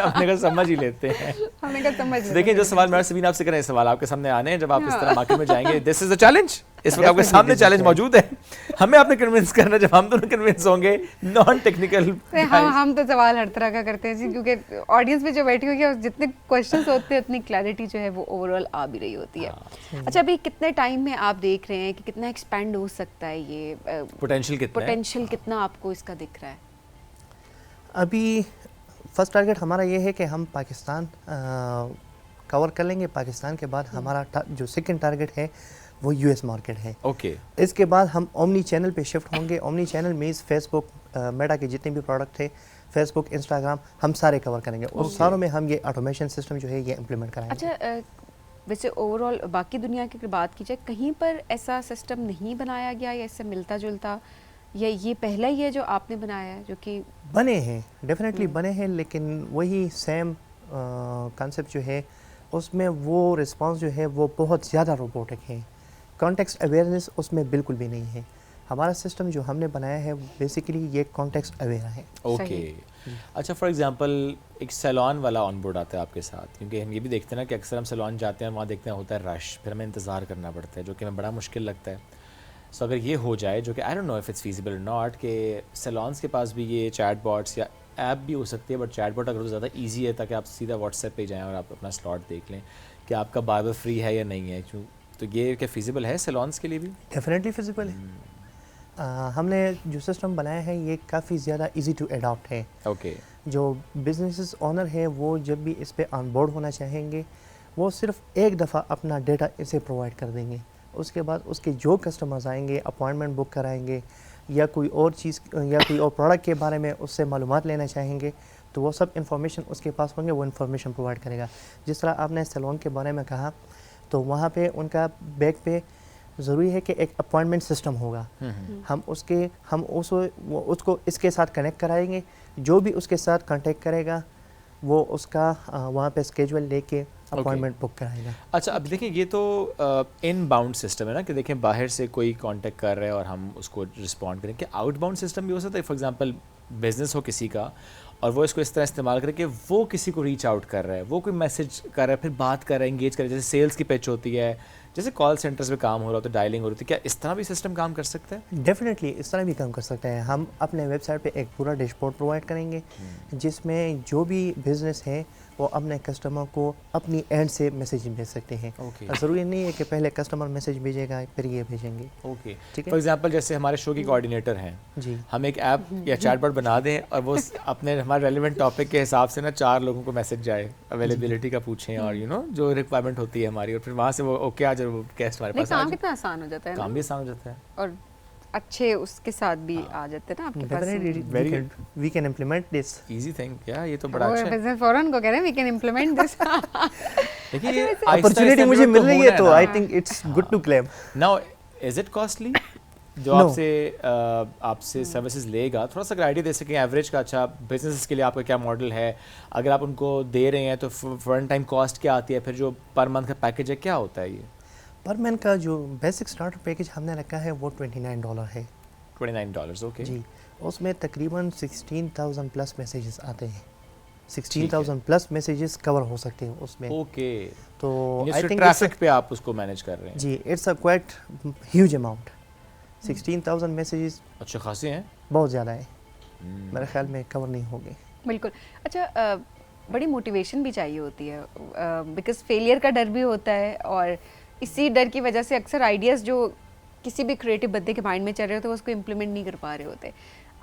अपने का समझ ही लेते हैं। हमने कहा समझ रहे देखिए थे। जो सवाल मेरा सबीन आपसे करें, सवाल आपके सामने आने हैं जब आप इस तरह मार्केट में जाएंगे, दिस इज द चैलेंज, इस वक्त आपके सामने चैलेंज मौजूद है, हमें आपने कन्विंस करना, जब हम दोनों कन्विंस होंगे नॉन टेक्निकल। हम तो सवाल हर तरह का करते हैं जी, क्योंकि ऑडियंस में जो बैठी हुई है जितने क्वेश्चंस होते हैं उतनी क्लैरिटी जो है वो ओवरऑल आ भी रही होती है। अच्छा, अभी कितने टाइम में आप देख रहे हैं कि कितना एक्सपेंड हो सकता है ये, पोटेंशियल कितना आपको इसका दिख रहा है? अभी फर्स्ट टारगेट हमारा ये है कि हम पाकिस्तान कवर कर लेंगे। पाकिस्तान के बाद हमारा जो सेकंड टारगेट है वो यूएस मार्केट है। ओके। इसके बाद हम ओमनी चैनल पे शिफ्ट होंगे। Omni channel means Facebook, Meta के जितने भी प्रोडक्ट थे, फेसबुक, इंस्टाग्राम, हम सारे कवर करेंगे और सारों में हम ये ऑटोमेशन सिस्टम जो है ये इम्प्लीमेंट कराएंगे। अच्छा, वैसे ओवरऑल बाकी दुनिया की अगर बात की जाए, कहीं पर ऐसा सिस्टम नहीं बनाया गया या इससे मिलता जुलता, या ये पहला ही है जो आपने बनाया है जो कि बने हैं? डेफिनेटली बने हैं, लेकिन वही सेम कॉन्सेप्ट जो है उसमें वो रिस्पांस जो है वो बहुत ज़्यादा रोबोटिक है। कॉन्टेक्स्ट अवेयरनेस उसमें बिल्कुल भी नहीं है। हमारा सिस्टम जो हमने बनाया है बेसिकली ये कॉन्टेक्स्ट अवेयर है। ओके। अच्छा, फॉर एग्जांपल एक सैलॉन वाला ऑन बोर्ड आता है आपके साथ, क्योंकि हम ये भी देखते हैं ना कि अक्सर हम सैलॉन जाते हैं, वहाँ देखते हैं होता है रश, फिर हमें इंतज़ार करना पड़ता है, जो कि हमें बड़ा मुश्किल लगता है। सो अगर ये हो जाए, जो कि I don't know if it's feasible और नॉट, कि सैलॉन्स के पास भी ये चैट बॉट्स या ऐप भी हो सकती है, बट चैट बॉट अगर ज़्यादा ईजी है ताकि आप सीधा व्हाट्सएप पे जाएँ और आप अपना स्लॉट देख लें कि आपका बार्बर फ्री है या नहीं है, क्यों, तो ये क्या फीजिबल है सैलॉन्स के लिए भी? डेफिनेटली फिजिबल है। हमने जो सिस्टम बनाया है ये काफ़ी ज़्यादा इजी टू अडॉप्ट है। ओके। जो बिजनेस ओनर है वो जब भी इस पे ऑन बोर्ड होना चाहेंगे वो सिर्फ एक दफ़ा अपना डेटा इसे प्रोवाइड कर देंगे। उसके बाद उसके जो कस्टमर्स आएंगे, अपॉइंटमेंट बुक कराएंगे या कोई और चीज़ या कोई और प्रोडक्ट के बारे में उससे मालूमात लेना चाहेंगे, तो वो सब इन्फॉर्मेशन उसके पास होंगे, वो इन्फॉर्मेशन प्रोवाइड करेगा। जिस तरह आपने सैलून के बारे में कहा, तो वहाँ पे उनका बैक पे ज़रूरी है कि एक अपॉइंटमेंट सिस्टम होगा। हम उसको इसके साथ कनेक्ट कराएंगे। जो भी उसके साथ कांटेक्ट करेगा वो उसका वहाँ पे स्केड्यूल लेके अपॉइंटमेंट बुक कराएगा। अच्छा, अब देखिए ये तो इन बाउंड सिस्टम है ना, कि देखें बाहर से कोई कांटेक्ट कर रहा है और हम उसको रिस्पॉन्ड करें। कि आउट बाउंड सिस्टम भी हो सकता है? फॉर एग्जांपल बिजनेस हो किसी का और वो इसको इस तरह इस्तेमाल करके वो किसी को रीच आउट कर रहा है, वो कोई मैसेज कर रहा है, फिर बात कर रहा है, इंगेज कर रहा है, जैसे सेल्स की पिच होती है, जैसे कॉल सेंटर्स में काम हो रहा होता है, डायलिंग हो रही होती है, क्या इस तरह भी सिस्टम काम कर सकता है? डेफिनेटली इस तरह भी काम कर सकते हैं। हम अपने वेबसाइट पे एक पूरा डैशबोर्ड प्रोवाइड करेंगे जिसमें जो भी बिजनेस है वो अपने कस्टमर को अपनी एंड से मैसेज भेज सकते हैं। ज़रूरी नहीं है कि पहले कस्टमर मैसेज भेजेगा फिर ये भेजेंगे। ओके, ठीक है। फॉर एग्जांपल जैसे हमारे शो की कोऑर्डिनेटर हैं जी, हम एक ऐप या चैटबॉट बना दें और वो अपने हमारे रेलेवेंट टॉपिक के हिसाब से ना 4 लोगों को मैसेज जाए, अवेलेबिलिटी का पूछें और यू नो जो रिक्वायरमेंट होती है हमारी, और फिर वहाँ से वो ओके आ जाए, वो गेस्ट हमारे पास आ काम जाए। कितना आसान हो जाता है ना, काम भी आसान हो जाता है और अच्छे उसके साथ भी आ जाते हैं ना आपके पास। We can implement this easy thing. क्या ये तो बड़ा अच्छा है। बिजनेस फॉरन को कह रहे हैं वी कैन इम्प्लीमेंट दिस। देखिए ये अपॉर्चुनिटी मुझे मिल रही है तो I think it's good to claim. Now is it costly जो No. आपसे सर्विसेज लेगा? थोड़ा सा आइडिया दे सकें एवरेज का। अच्छा, बिजनेस के लिए आपका क्या मॉडल है, अगर आप उनको दे रहे हैं तो वन टाइम कॉस्ट क्या आती है, फिर जो पर मंथ का पैकेज है क्या होता है? ये पर मंथ का जो बेसिक स्टार्टर पैकेज हमने रखा है वो $29 है। $29, ओके जी, उसमें तकरीबन 16,000 प्लस मैसेजेस आते हैं। 16,000 प्लस मैसेजेस कवर हो सकते हैं उसमें। ओके, तो आई थिंक ट्रैफिक पे आप उसको मैनेज कर रहे हैं। जी, it's a quite huge amount. 16,000 messages अच्छे खासे हैं, बहुत ज़्यादा है, मेरे ख्याल में कवर नहीं होंगे। बिल्कुल। अच्छा, बड़ी मोटिवेशन भी चाहिए होती है, बिकॉज फेलियर का डर भी होता है, और इसी डर की वजह से अक्सर आइडियाज़ जो किसी भी क्रिएटिव बंदे के माइंड में चल रहे होते हैं वो उसको इम्प्लीमेंट नहीं कर पा रहे होते।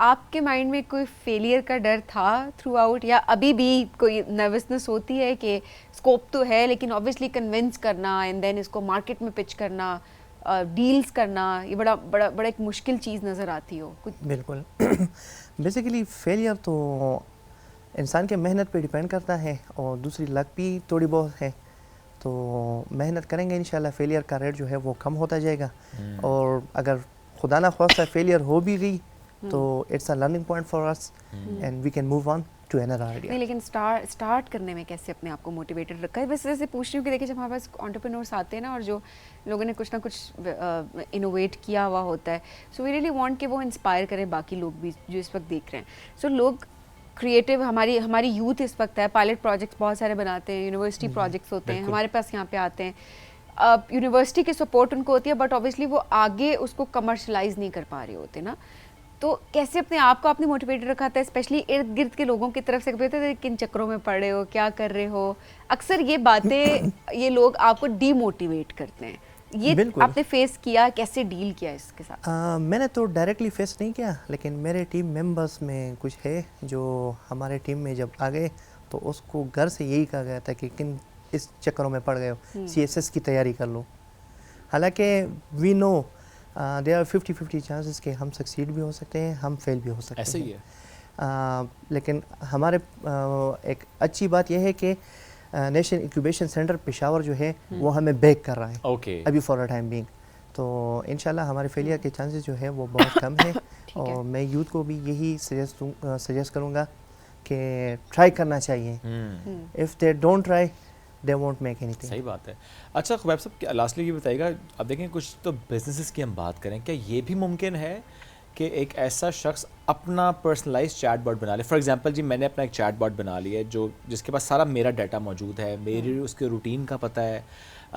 आपके माइंड में कोई फेलियर का डर था थ्रू आउट, या अभी भी कोई नर्वसनेस होती है कि स्कोप तो है लेकिन ऑब्वियसली कन्विंस करना एंड देन इसको मार्केट में पिच करना, डील्स करना, ये बड़ा एक मुश्किल चीज़ नज़र आती हो कुछ? बिल्कुल। बेसिकली फेलियर तो इंसान के मेहनत पे डिपेंड करता है और दूसरी लक भी थोड़ी बहुत है। तो मेहनत करेंगे इंशाल्लाह फेलियर का रेट जो है वो कम होता जाएगा। और अगर खुदा ना ख्वास्ता फेलियर हो भी गई तो it's a learning point for us and we can move on to another idea. नहीं, लेकिन स्टार्ट करने में कैसे अपने आप को मोटिवेटेड रखा है? वैसे जैसे पूछ रही हूँ कि देखिए जब हमारे पास एंटरप्रेन्योर्स आते हैं ना और जो लोगों ने कुछ ना कुछ इनोवेट किया हुआ होता है, सो वी रियली वांट कि वो इंस्पायर करें बाकी लोग भी जो इस वक्त देख रहे हैं। सो लोग क्रिएटिव, हमारी यूथ इस वक्त है, पायलट प्रोजेक्ट्स बहुत सारे बनाते हैं, यूनिवर्सिटी प्रोजेक्ट्स होते हैं, हमारे पास यहाँ पे आते हैं। यूनिवर्सिटी की सपोर्ट उनको होती है बट ऑब्वियसली वो आगे उसको कमर्शलाइज नहीं कर पा रहे होते ना। तो कैसे अपने आप को आपने मोटिवेटेड रखा था, स्पेशली इर्द गिर्द के लोगों की तरफ से कहते थे किन चक्करों में पड़ रहे हो, क्या कर रहे हो? अक्सर ये बातें ये लोग आपको डीमोटिवेट करते हैं, ये आपने फेस किया, कैसे डील किया इसके साथ? मैंने तो डायरेक्टली फेस नहीं किया, लेकिन मेरे टीम मेंबर्स में कुछ है जो हमारे टीम में जब आ गए तो उसको घर से यही कहा गया था कि किन इस चक्करों में पड़ गए हो, CSS की तैयारी कर लो। हालांकि we know there are 50-50 chances कि हम सक्सीड भी हो सकते हैं, हम फेल भी हो सकते हैं, ऐसे ही है। लेकिन हमारे एक अच्छी बात यह है कि नेशनल इंक्यूबेशन सेंटर पेशावर जो है वो हमें बैक कर रहा है अभी फॉर अ टाइम बीइंग। तो इंशाल्लाह हमारे फेलियर के चांसेस जो है वो बहुत कम है। और मैं यूथ को भी यही सजेस्ट करूँगा कि ट्राई करना चाहिए। If they don't try they won't make anything. सही बात है। अच्छा ख्वाब साहब, लास्टली ये बताइएगा, अब देखें कुछ तो बिजनेसेस की हम बात करें, क्या ये भी मुमकिन है कि एक ऐसा शख्स अपना पर्सनलाइज चैट बॉट बना ले? फॉर एग्जांपल जी, मैंने अपना एक चैट बॉट बना लिया है जो जिसके पास सारा मेरा डाटा मौजूद है, मेरी उसके रूटीन का पता है,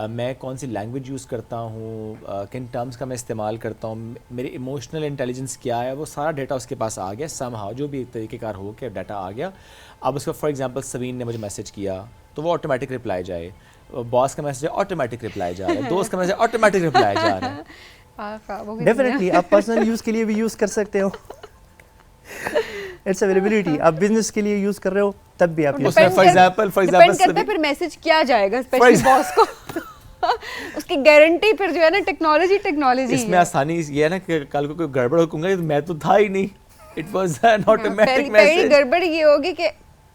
मैं कौन सी लैंग्वेज यूज़ करता हूँ, किन टर्म्स का मैं इस्तेमाल करता हूँ, मेरी इमोशनल इंटेलिजेंस क्या है, वो सारा डाटा उसके पास आ गया समहाउ, जो भी तरीक़ेकार हो के डाटा आ गया। अब उसका फॉर एग्जांपल सवीन ने मुझे मैसेज किया तो वो ऑटोमेटिक रिप्लाई जाए, बॉस का मैसेज ऑटोमेटिक रिप्लाई जा रहा है, दोस्त का मैसेज ऑटोमेटिक रिप्लाई जा रहा है। डेफिनेटली आप पर्सनल यूज़ के लिए भी यूज़ कर सकते हो, इट्स अवेलेबिलिटी। आप बिजनेस के लिए यूज़ कर रहे हो तब भी आप फॉर एग्जांपल करता है फिर मैसेज क्या जाएगा स्पेशली बॉस को उसकी गारंटी फिर जो है ना टेक्नोलॉजी इसमें आसानी ये है ना कि कल को कोई गड़बड़ होगा तो मैं तो था ही नहीं, it was an automatic message. पहली गड़बड़ ये होगी कि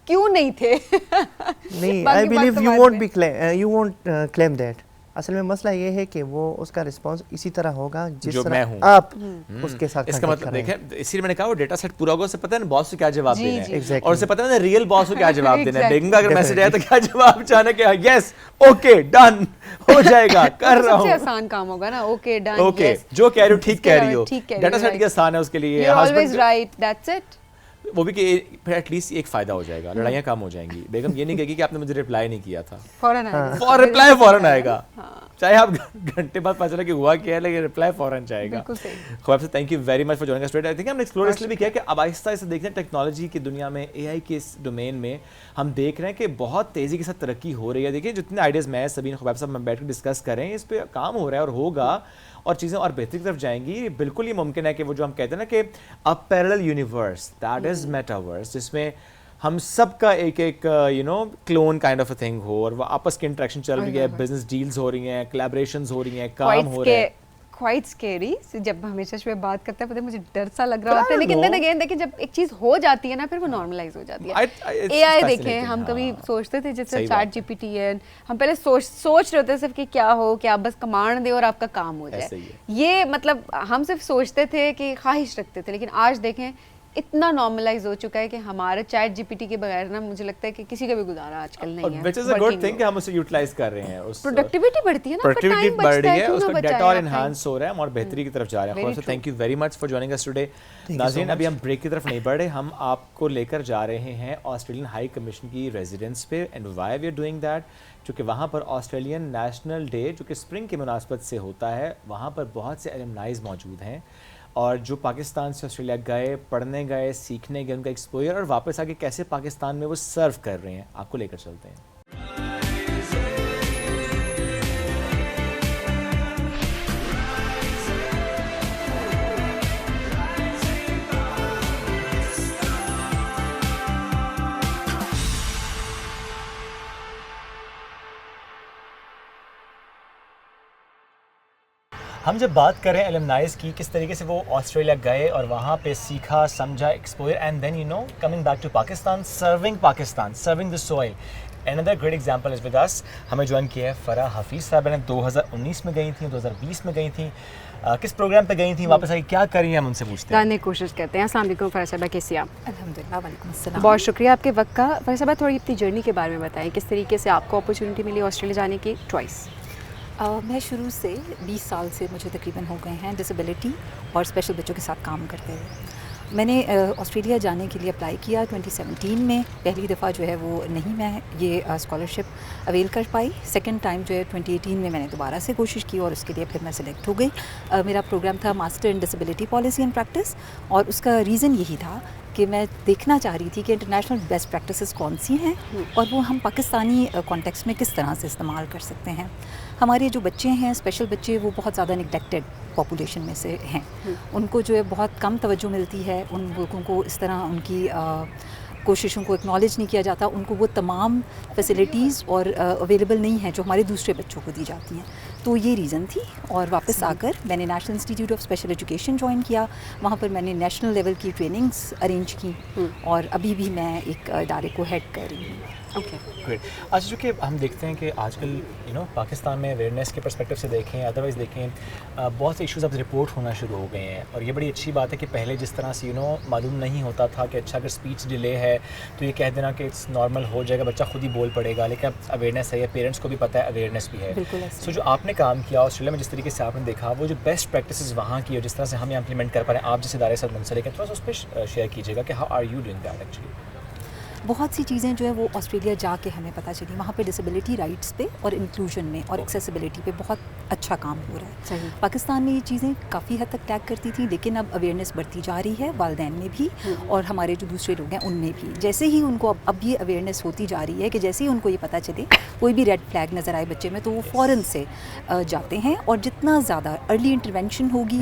क्यों नहीं थे। नहीं, I believe you won't claim that. असल में मसला ये है कि वो उसका रिस्पांस इसी तरह होगा जिस तरह आप उसके साथ। इसका मतलब देखें, इसीलिए मैंने कहा वो डेटा सेट पूरा होगा, उसे पता है ना बॉस को क्या जवाब देना है, और उसे पता है ना रियल बॉस को क्या जवाब देना है। बेगम का अगर मैसेज आया तो क्या जवाब चाहना है, यस ओके डन हो जाएगा, कर रहा हूं। सबसे आसान काम होगा ना, ओके डन, ओके जो कह रही हो ठीक कह रही हो, डेटा सेट के आसान है उसके लिए, ऑलवेज राइट, दैट्स इट। वो भी कि फिर एटलीस्ट एक फ़ायदा हो जाएगा, लड़ाइयाँ कम हो जाएंगी। बेगम ये नहीं कहेगी कि आपने मुझे रिप्लाई नहीं किया था, रिप्लाई फ़ौरन आएगा, चाहे आप घंटे बाद पता चला कि हुआ क्या है, लेकिन रिप्लाई फ़ौरन जाएगा। ख्वाब से thank you very much for joining us today. I think हमने एक्सप्लोर इसलिए भी किया कि अब आहिस्ता आहिस्ता देखते हैं टेक्नोलॉजी की दुनिया में, AI के इस डोमेन में हम देख रहे हैं कि बहुत तेज़ी के साथ तरक्की हो रही है। देखिए जितने आइडियाज़ मैं सभी ख्वाब साहब हम बैठ कर डिस्कस करें, इस पर काम हो रहा है और होगा और चीज़ें और बेहतरी की तरफ जाएंगी। बिल्कुल ये मुमकिन है कि वो जो हम कहते हैं ना कि a parallel universe, that is metaverse, जिसमें हम सब का एक एक clone kind of a thing हो और वो आपस की इंटरेक्शन चल रही है, बिजनेस डील्स हो रही हैं, कोलैबोरेशंस हो रही हैं, काम हो रहा है। Quite scary. जब हमेशा शो बात करते हैं पता है मुझे डर सा लग रहा होता है, लेकिन देन अगेन देखिए जब एक चीज़ हो जाती है ना फिर वो नॉर्मलाइज हो जाती है। AI देखें, हम कभी सोचते थे जैसे चैट GPT है, हम पहले सोच रहे थे सिर्फ कि क्या हो, कि आप बस कमांड दे और आपका काम हो जाए। ये मतलब हम सिर्फ सोचते थे कि ख्वाहिश रखते थे, लेकिन आज देखें इतना नॉर्मलाइज हो चुका है कि हमारे चैट GPT के बगैर ना मुझे लगता है कि किसी का भी गुजारा आजकल नहीं है। Which is a good thing कि हम उसे यूटिलाइज कर रहे हैं, उस प्रोडक्टिविटी बढ़ती है ना, प्रोडक्टिविटी बढ़ रही है, उसका डाटा और एनहांस हो रहा है और बेहतरी की तरफ जा रहे हैं। Thank you very much for joining us today. नाज़रीन, अभी हम ब्रेक की तरफ नहीं बढ़ रहे, हम आपको लेकर जा रहे हैं ऑस्ट्रेलियन हाई कमीशन की रेजिडेंस पे। And why we are doing that, क्योंकि वहाँ पर ऑस्ट्रेलियन नेशनल डे जो कि स्प्रिंग की मुनासबत से होता है, वहाँ पर बहुत से एलुमनाइज मौजूद हैं और जो पाकिस्तान से ऑस्ट्रेलिया गए, पढ़ने गए, सीखने गए, उनका एक्सपोजर और वापस आके कैसे पाकिस्तान में वो सर्व कर रहे हैं, आपको लेकर चलते हैं। हम जब बात करें एलुमनाइज की, किस तरीके से वो ऑस्ट्रेलिया गए और वहाँ पे सीखा, समझा, exposure, and then you know coming back to Pakistan, serving the soil. Another great example is with us. हमें ज्वाइन किया है फरा हफीज़ साहब ने, 2019 में गई थी, 2020 में गई थी, किस प्रोग्राम पे गई थी, वापस आई, क्या करी है, हम उनसे पूछते हैं। जानने की कोशिश करते हैं। अस्सलाम वालेकुम फ़रा साहबा, कैसी आप? अल्हम्दुलिल्लाह, वालेकुम अस्सलाम। बहुत शुक्रिया आपके वक्त का। फ़रा साहबा, थोड़ी अपनी जर्नी के बारे में बताएं, किस तरीके से आपको अपॉर्चुनिटी मिली ऑस्ट्रेलिया जाने की चॉइस? मैं शुरू से 20 साल से मुझे तकरीबन हो गए हैं डिसेबिलिटी और स्पेशल बच्चों के साथ काम करते हुए। मैंने ऑस्ट्रेलिया जाने के लिए अप्लाई किया 2017 में। पहली दफ़ा जो है वो नहीं मैं ये स्कॉलरशिप अवेल कर पाई। सेकंड टाइम जो है 2018 में मैंने दोबारा से कोशिश की और उसके लिए फिर मैं सिलेक्ट हो गई। मेरा प्रोग्राम था master in disability policy and practice, और उसका रीज़न यही था कि मैं देखना चाह रही थी कि इंटरनेशनल बेस्ट प्रैक्टिसेस कौन सी हैं और वो हम पाकिस्तानी कॉन्टेक्स्ट में किस तरह से इस्तेमाल कर सकते हैं। हमारे जो बच्चे हैं, स्पेशल बच्चे, वो बहुत ज़्यादा निगलेक्टेड पॉपुलेशन में से हैं। उनको जो है बहुत कम तवज्जो मिलती है, उन लोगों को इस तरह उनकी कोशिशों को एक्नॉलेज नहीं किया जाता, उनको वो तमाम फैसिलिटीज़ और अवेलेबल नहीं है जो हमारे दूसरे बच्चों को दी जाती हैं। तो ये रीज़न थी, और वापस आकर मैंने national institute of special education join किया। वहाँ पर मैंने नेशनल लेवल की ट्रेनिंग्स अरेंज की और अभी भी मैं एक इदारे को हेड कर रही हूँ। Okay, great. अच्छा, चूँकि हम देखते हैं कि आजकल पाकिस्तान में अवेयरनेस के पर्सपेक्टिव से देखें, अदरवाइज़ देखें, बहुत से इश्यूज़ अब रिपोर्ट होना शुरू हो गए हैं, और ये बड़ी अच्छी बात है कि पहले जिस तरह से मालूम नहीं होता था कि अच्छा अगर स्पीच डिले है तो ये कह देना कि इट्स नॉर्मल हो जाएगा, बच्चा खुद ही बोल पड़ेगा, लेकिन अब अवेयरनेस है, पेरेंट्स को भी पता है, अवेयरनेस भी है। बिल्कुल। सो जो आपने काम किया ऑस्ट्रेलिया में, जिस तरीके से आपने देखा, वो जो बेस्ट प्रैक्टिसेस वहाँ की और जिस तरह से हम यहाँ इंप्लीमेंट कर पा रहे हैं, आप जिस इदारे से मुंसलिक हैं, थोड़ा सा उस पर शेयर कीजिएगा कि how are you doing that actually. बहुत सी चीज़ें जो है वो ऑस्ट्रेलिया जाके हमें पता चली। वहाँ पे डिसेबिलिटी राइट्स पे और इंक्लूजन में और एक्सेसिबिलिटी पे बहुत अच्छा काम हो रहा है। सही। पाकिस्तान में ये चीज़ें काफ़ी हद तक टैग करती थी, लेकिन अब अवेयरनेस बढ़ती जा रही है, वालिदैन में भी और हमारे जो दूसरे लोग हैं उनमें भी। जैसे ही उनको अब ये अवेयरनेस होती जा रही है कि जैसे ही उनको ये पता चले, कोई भी रेड फ्लैग नज़र आए बच्चे में, तो वो फ़ौरन से जाते हैं, और जितना ज़्यादा अर्ली इंटरवेंशन होगी,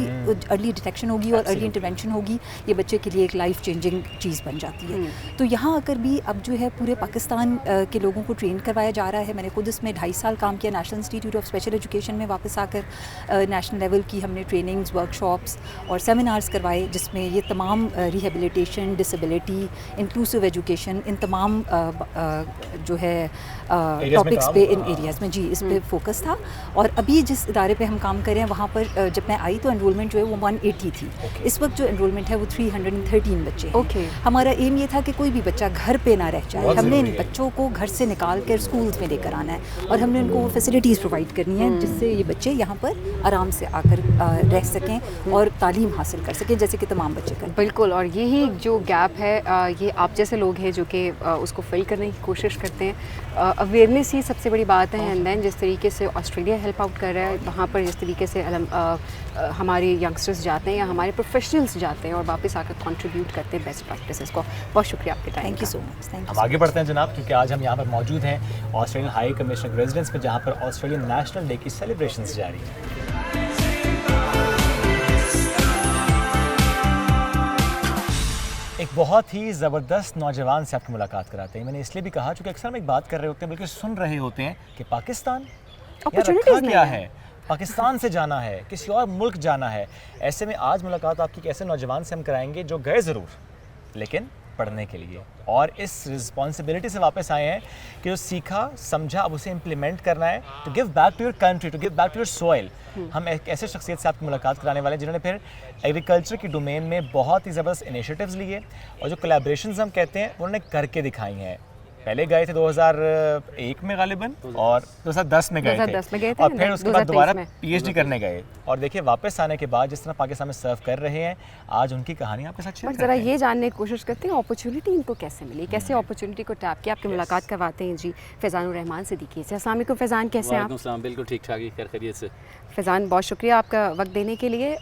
अर्ली डिटेक्शन होगी और अर्ली इंटरवेंशन होगी, ये बच्चे के लिए एक लाइफ चेंजिंग चीज़ बन जाती है। तो यहाँ आकर भी अब जो है पूरे पाकिस्तान के लोगों को ट्रेन करवाया जा रहा है। मैंने खुद इसमें 2.5 साल काम किया national institute of special education में। वापस आकर नेशनल लेवल की हमने ट्रेनिंग्स, वर्कशॉप्स और सेमिनार्स करवाए, जिसमें ये तमाम रिहेबिलिटेशन, डिसेबिलिटी, इंक्लूसिव एजुकेशन, इन तमाम जो है टॉपिक्स पे, इन एरियाज़ में जी इस पे फोकस था। और अभी जिस इदारे पे हम काम कर रहे हैं, वहाँ पर जब मैं आई तो एनरोलमेंट जो है वो 180 थी। इस वक्त जो एनरोलमेंट है वो 313 बच्चे हैं। हमारा एम ये था कि कोई भी बच्चा घर पे ना रह जाए, हमने इन बच्चों को घर से निकाल कर स्कूल्स में लेकर आना है, और हमने उनको वो फैसिलिटीज़ प्रोवाइड करनी है जिससे ये बच्चे यहाँ पर आराम से आकर रह सकें और तालीम हासिल कर सकें, जैसे कि तमाम बच्चे करते हैं। बिल्कुल, और यही जो गैप है, ये आप जैसे लोग हैं जो कि उसको फिल करने की कोशिश करते हैं। अवेयरनेस ही सबसे बड़ी बात है। एंड देन जिस तरीके से ऑस्ट्रेलिया हेल्प आउट कर रहा है, वहाँ पर जिस तरीके से हमारे यंगस्टर्स जाते हैं या हमारे प्रोफेशनल्स जाते हैं और वापस आकर कंट्रीब्यूट करते हैं बेस्ट प्रैक्टिसेस को। बहुत शुक्रिया आपके time. Thank you so much. Thank you. हम आगे बढ़ते हैं जनाब, क्योंकि आज हम यहाँ पर मौजूद हैं ऑस्ट्रेलियन हाई कमिश्नर रेजिडेंस में, जहाँ पर ऑस्ट्रेलियन नेशनल डे की सेलिब्रेशंस जारी हैं। एक बहुत ही ज़बरदस्त नौजवान से आपकी मुलाकात कराते हैं। मैंने इसलिए भी कहा क्योंकि अक्सर हम एक बात कर रहे होते हैं, बल्कि सुन रहे होते हैं कि पाकिस्तान Opportunities नहीं क्या है। है, पाकिस्तान से जाना है, किसी और मुल्क जाना है। ऐसे में आज मुलाकात आपकी एक ऐसे नौजवान से हम कराएंगे जो गए ज़रूर, लेकिन पढ़ने के लिए, और इस रिस्पॉन्सिबिलिटी से वापस आए हैं कि जो सीखा, समझा, अब उसे इम्प्लीमेंट करना है, to give back to your country, to give back to your soil. हम एक ऐसे शख्सियत से आपकी मुलाकात कराने वाले हैं जिन्होंने फिर एग्रीकल्चर की डोमेन में बहुत ही ज़बरदस्त इनिशिएटिव्स लिए, और जो कोलैबोरेशंस हम कहते हैं उन्होंने करके दिखाई हैं। पहले गए थे 2001 में गालिबन, और 2010 में गए 2010 में गए थे, और फिर उसके बाद 2023 दोबारा में। PhD करने गए। और देखिए वापस आने के बाद जिस तरह पाकिस्तान में सर्व कर रहे हैं, आज उनकी कहानी आपके साथ शेयर बट कर ज़रा रहे हैं। ये जानने की कोशिश करते हैं अपॉर्चुनिटी इनको कैसे मिली, कैसे अपॉर्चुनिटी को टैप किया। आपकी मुलाकात करवाते हैं जी फैज़ानुर रहमान सिद्दीकी से। अस्सलाम वालेकुम फ़ैज़ान, कैसे हैं आप? वालेकुम, बिल्कुल ठीक ठाक ही, खैरियत से। फैज़ान, बहुत शुक्रिया आपका वक्त देने के लिए।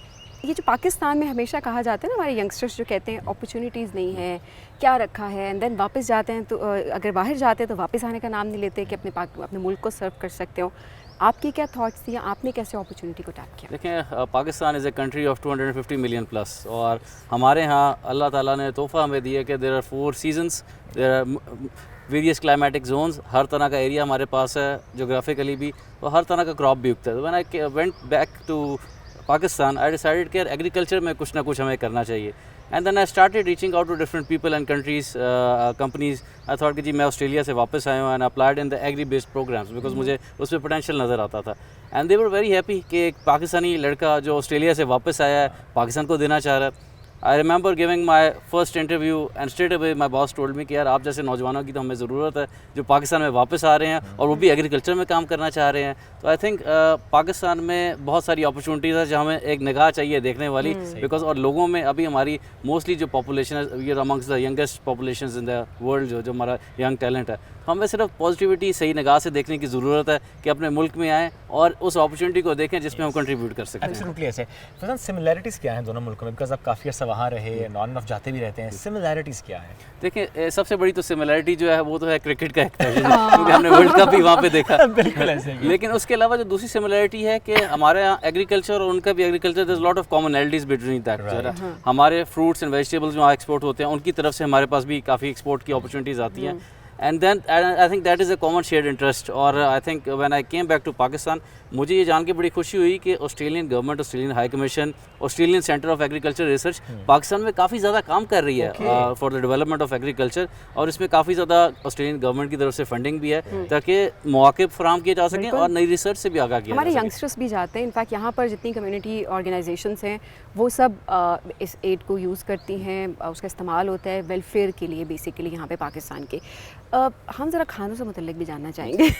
ये जो पाकिस्तान में हमेशा कहा जाता है ना, हमारे यंगस्टर्स जो कहते हैं अपॉर्चुनिटीज़ नहीं है, क्या रखा है, एंड देन वापस जाते हैं तो अगर बाहर जाते हैं तो वापस आने का नाम नहीं लेते कि अपने मुल्क को सर्व कर सकते हो। आपकी क्या थॉट्स थी, आपने कैसे अपॉर्चुनिटी को टैप किया? देखें, Pakistan is a country of 250 million plus, और हमारे यहाँ अल्लाह ताला ने तोहफ़ा हमें दिया कि there are 4 seasons, there are various climatic zones, हर तरह का एरिया हमारे पास है जोग्राफिकली भी, और हर तरह का क्रॉप भी उगता है। When I went back to Pakistan, I decided कि एग्रीकल्चर में कुछ ना कुछ हमें करना चाहिए. And then I started reaching out to different people and countries, companies. I thought कि जी मैं ऑस्ट्रेलिया से वापस आया हूँ and applied in the agri-based programs because मुझे उसमें potential नज़र आता था. And they were very happy कि एक पाकिस्तानी लड़का जो ऑस्ट्रेलिया से वापस आया है पाकिस्तान को देना चाह रहा है. I remember giving my first interview and straight away my boss told me कि यार आप जैसे नौजवानों की तो हमें ज़रूरत है जो पाकिस्तान में वापस आ रहे हैं और वो भी एग्रीकल्चर में काम करना चाह रहे हैं. तो आई थिंक पाकिस्तान में बहुत सारी अपॉर्चुनिटीज़ है जहाँ हमें एक निगाह चाहिए देखने वाली बिकॉज और लोगों में अभी हमारी मोस्टली जो पॉपुलेशन है ये amongst the youngest population in the world जो हमारा यंग टैलेंट है. तो हमें सिर्फ पॉजिटिविटी सही निगाह से देखने की ज़रूरत है कि अपने मुल्क में आएँ और उस अपॉर्चुनिटी को देखें जिसमें हम कंट्रीब्यूट कर सकते हैं. एब्सोल्युटली ऐसे. फैज़ान सिमिलैरिटीज़ क्या हैं दोनों मुल्कों में बिकॉज आप काफ़ी अर्सा वहाँ रहे नॉन ऑफ जाते भी रहते हैं. सिमिलैरिटीज़ क्या है? देखिए सबसे बड़ी तो सिमिलैरिटी जो है वो तो है क्रिकेट का एक्सपोजर क्योंकि हमने वर्ल्ड कप भी वहाँ पे देखा. बिल्कुल ऐसे ही. लेकिन उसके अलावा जो दूसरी सिमिलैरिटी है कि हमारे यहाँ एग्रीकल्चर और उनका भी agriculture there is lot of commonalities between that. हमारे फ्रूट्स एंड वेजिटेबल्स जो एक्सपोर्ट होते हैं उनकी तरफ से हमारे पास भी काफ़ी एक्सपोर्ट की अपॉर्चुनिटीज़ आती हैं. And then I think that is a common shared interest. और I think when I came back to Pakistan मुझे ये जान के बड़ी खुशी हुई कि Australian government, Australian high commission, Australian centre of agriculture research Pakistan में काफ़ी ज़्यादा काम कर रही है for the development of agriculture. और इसमें काफ़ी ज़्यादा ऑस्ट्रेलियन गवर्नमेंट की तरफ से फंडिंग भी है ताकि मौके फराहम किए जा सकें और नई रिसर्च से भी आगाह किया हमारे जा सके. यंगस्टर्स भी जाते हैं. इनफैक्ट यहाँ पर जितनी कम्युनिटी ऑर्गेनाइजेशंस हैं वो सब इस एड को यूज़ करती हैं. उसका इस्तेमाल होता है वेलफेयर के लिए बेसिकली यहाँ पे पाकिस्तान के. हम ज़रा खानों से मुतल्लिक भी जानना चाहेंगे.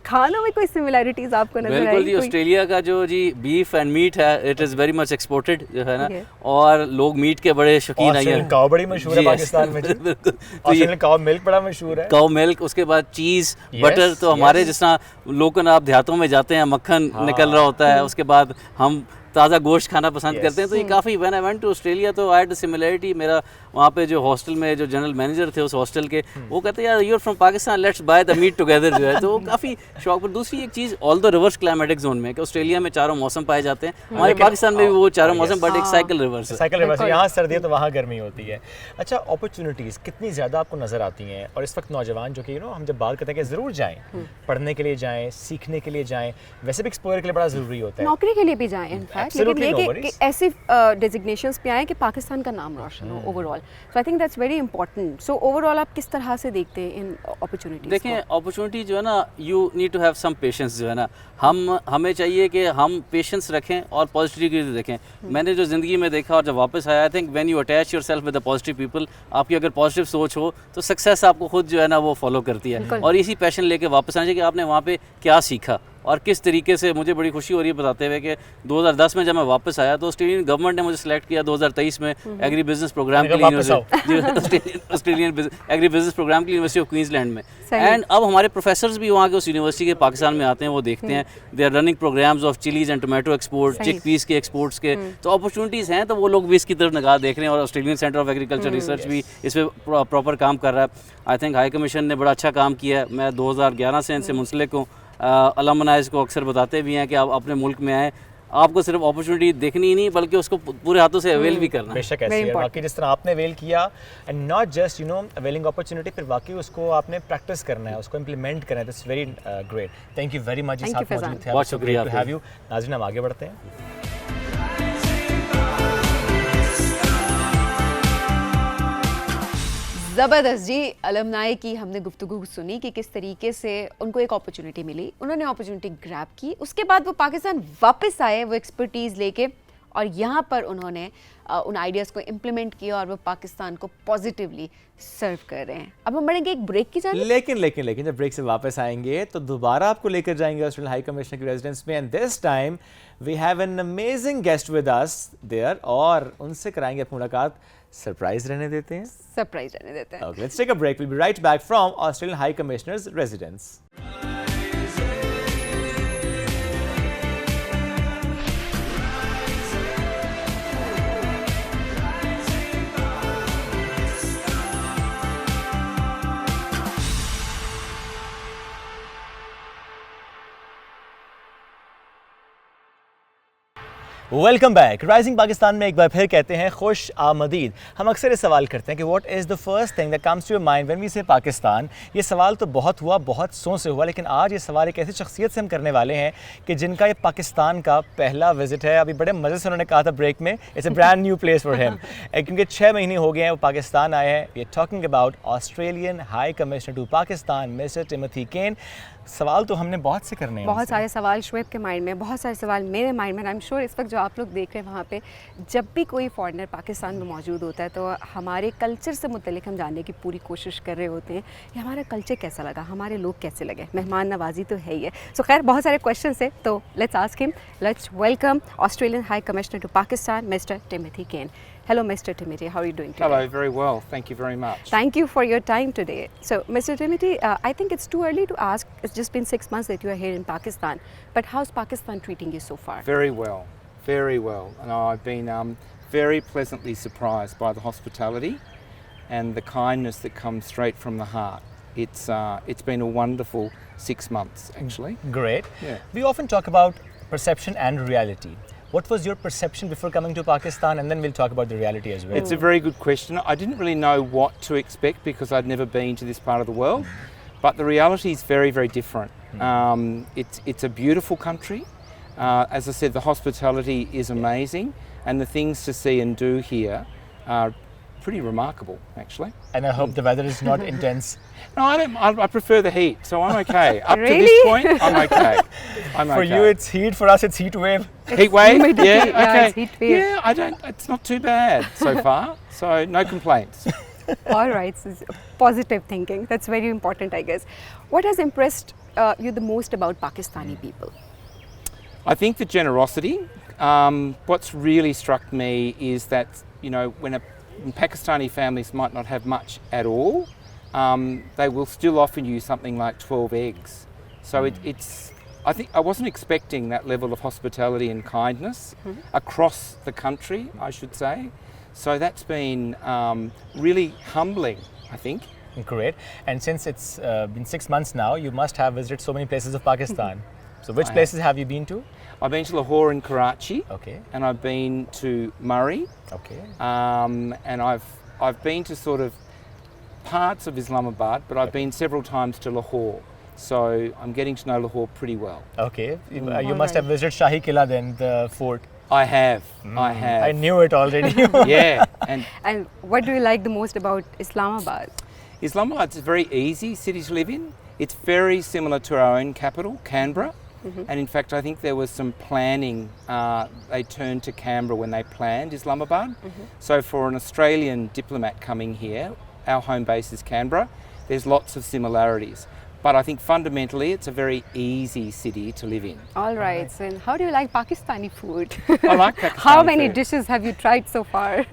खानों में कोई सिमिलैरिटीज़ आपको नजर आई? बिल्कुल जी. ऑस्ट्रेलिया का जो जी बीफ एंड मीट है it is very much exported जो है ना. और लोग मीट के बड़े शौकीन हैं. काव बड़ी मशहूर है पाकिस्तान में. ऑस्ट्रेलियन काव मिल्क बड़ा मशहूर है. काव मिल्क, उसके बाद चीज़, बटर. तो हमारे जिस तरह लोकल आप देहातों में जाते हैं मक्खन निकल रहा होता है उसके बाद हम ताज़ा गोश्त खाना पसंद करते हैं. तो ये काफ़ी when I went to Australia तो आई हैड द सिमिलरिटी. मेरा वहाँ पे जो हॉस्टल में जो जनरल मैनेजर थे उस हॉस्टल के वो कहते हैं यार you are from Pakistan let's buy the meat together जो है. तो वो काफ़ी शौक. पर दूसरी एक चीज़ all the rivers climatic zone में कि ऑस्ट्रेलिया में चारों मौसम पाए जाते हैं. हमारे पाकिस्तान में भी वो चारों मौसम बट एक साइकिल रिवर्स है. Cycle reverse. यहाँ सर्दी है तो वहाँ गर्मी होती है. अच्छा, अपॉर्चुनिटीज़ कितनी ज़्यादा आपको नज़र आती हैं? और इस वक्त नौजवान जो कि हम जब बात करते हैं कि ज़रूर जाएँ पढ़ने के लिए जाएँ, सीखने के लिए जाएँ, वैसे भी एक्सप्लोर के लिए बड़ा ज़रूरी होता है, नौकरी के लिए भी जाएँ इनफैक्ट. लेकिन ये कि ऐसी डेजिग्नेशंस पे आए कि पाकिस्तान का नाम रोशन हो overall. So I think that's very important. So overall आप किस तरह से देखते हैं इन अपॉर्चुनिटीज़? देखें अपॉर्चुनिटी जो है ना you need to have some patience जो है ना. हमें चाहिए कि हम पेशेंस रखें और पॉजिटिविटी देखें. मैंने जो ज़िंदगी में देखा और जब वापस आया आई think when you attach yourself with the positive people, आपकी अगर पॉजिटिव सोच हो तो सक्सेस आपको खुद जो है ना वो फॉलो करती है. और इसी पैशन लेके वापस आना चाहिए कि आपने वहाँ पे क्या सीखा और किस तरीके से. मुझे बड़ी खुशी हो रही है बताते हुए कि 2010 में जब मैं वापस आया तो ऑस्ट्रेलियन गवर्नमेंट ने मुझे सेलेक्ट किया 2023 में एग्री बिजनेस प्रोग्राम के लिए ऑस्ट्रेलियन एग्री बिजनेस प्रोग्राम के लिए यूनिवर्सिटी ऑफ क्वींसलैंड में. एंड अब हमारे प्रोफेसर्स भी वहाँ के उस यूनिवर्सिटी के पाकिस्तान में आते हैं, वो देखते हैं. They are running programmes of chillies and tomato export, chickpeas के एक्सपोर्ट्स के. तो अपॉर्चुनिटीज़ हैं तो वो लोग भी इसकी तरफ निगाह देख रहे हैं और Australian centre of agriculture research भी इस पर प्रॉपर काम कर रहा है. आई थिंक हाई कमीशन ने बड़ा अच्छा काम किया है. मैं 2011 से इनसे मुंसलिक हूँ. अलमनाइज को अक्सर बताते भी हैं कि आप अपने मुल्क में आएँ, आपको सिर्फ अपॉर्चुनिटी देखनी ही नहीं बल्कि उसको पूरे हाथों से अवेल भी करना. बेशक ऐसी है बाकी जिस तरह आपने अवेल किया and not just availing opportunity, फिर बाकी उसको आपने प्रैक्टिस करना है, उसको इम्प्लीमेंट करना है. That's very great. Thank you very much. बहुत शुक्रिया. नाज़रीन हम आगे बढ़ते हैं. ज़बरदस्त जी. अलमनाई की हमने गुफ्तगू सुनी कि किस तरीके से उनको एक अपॉर्चुनिटी मिली, उन्होंने अपॉर्चुनिटी ग्रैब की, उसके बाद वो पाकिस्तान वापस आए वो एक्सपर्टीज़ लेके और यहाँ पर उन्होंने उन आइडियाज़ को इम्प्लीमेंट किया और वो पाकिस्तान को पॉजिटिवली सर्व कर रहे हैं. अब हम बढ़ेंगे एक ब्रेक की जाने. लेकिन जब ब्रेक से वापस आएंगे तो दोबारा आपको लेकर जाएंगे ऑस्ट्रेलियन हाई कमिश्नर की रेजिडेंस में. And this time we have an amazing guest with us there और उनसे कराएंगे अपनी मुलाकात. सरप्राइज रहने देते हैं. Okay, let's take a break. We'll be right back from Australian High Commissioner's residence. Welcome back. Rising Pakistan में एक बार फिर कहते हैं खुश आमदीद। हम अक्सर ये सवाल करते हैं कि what is the first thing that comes to your mind when we say Pakistan. ये सवाल तो बहुत हुआ, बहुत सौ से हुआ, लेकिन आज ये सवाल एक ऐसी शख्सियत से हम करने वाले हैं कि जिनका ये पाकिस्तान का पहला विजिट है। अभी बड़े मज़े से उन्होंने कहा था ब्रेक में, it's a brand new place for him, क्योंकि 6 महीने हो गए हैं वो पाकिस्तान आए हैं। We are talking about Australian high commissioner to Pakistan mister Timothy Kane. सवाल तो हमने बहुत से करने हैं, बहुत सारे सवाल शुएब के माइंड में, बहुत सारे सवाल मेरे माइंड में। आई एम श्योर इस वक्त जो आप लोग देख रहे हैं वहाँ पे, जब भी कोई फॉरेनर पाकिस्तान में मौजूद होता है तो हमारे कल्चर से मुतल्लिक हम जानने की पूरी कोशिश कर रहे होते हैं कि हमारा कल्चर कैसा लगा, हमारे लोग कैसे लगे। मेहमान नवाजी तो है ही है। सो खैर बहुत सारे क्वेश्चन है, तो let's ask him. Let's welcome Australian high commissioner to Pakistan mister Timothy Kane. Hello, Mr. Timothy. How are you doing today? Hello, very well. Thank you very much. Thank you for your time today. So, Mr. Timothy, I think it's too early to ask. It's just been 6 months that you are here in Pakistan. But how's Pakistan treating you so far? Very well, very well. And I've been very pleasantly surprised by the hospitality and the kindness that comes straight from the heart. It's been a wonderful 6 months, actually. Great. Yeah. We often talk about perception and reality. What was your perception before coming to Pakistan, and then we'll talk about the reality as well. It's a very good question. I didn't really know what to expect because I'd never been to this part of the world, but the reality is very, very different. It's a beautiful country. As I said, the hospitality is amazing, and the things to see and do here are pretty remarkable, actually. And I hope the weather is not intense. No, I don't. I prefer the heat, so I'm okay. Up to Really? this point, I'm okay. I'm For okay. you it's heat, for us it's heat wave. heat wave. humidity, Yeah, yeah, okay. it's heat wave. Yeah, I don't. It's not too bad so far. So no complaints. All right, so it's positive thinking. That's very important, I guess. What has impressed you the most about Pakistani people? I think the generosity. What's really struck me is that when Pakistani families might not have much at all, they will still offer you something like 12 eggs. So I think I wasn't expecting that level of hospitality and kindness across the country, I should say. So that's been really humbling, I think. Great. And since it's been 6 months now, you must have visited so many places of Pakistan. So which places have you been to? I've been to Lahore and Karachi. Okay. And I've been to Murray. Okay. And I've been to sort of parts of Islamabad, but I've been several times to Lahore. So I'm getting to know Lahore pretty well. Okay. You must have visited Shahi Killa then, the fort. I have. I have. I knew it already. Yeah. And what do you like the most about Islamabad? Islamabad's a very easy city to live in. It's very similar to our own capital, Canberra. And in fact, I think there was some planning. They turned to Canberra when they planned Islamabad. So for an Australian diplomat coming here, our home base is Canberra. There's lots of similarities. But I think fundamentally it's a very easy city to live in. All right. So how do you like Pakistani food? I like Pakistani How many food. dishes have you tried so far?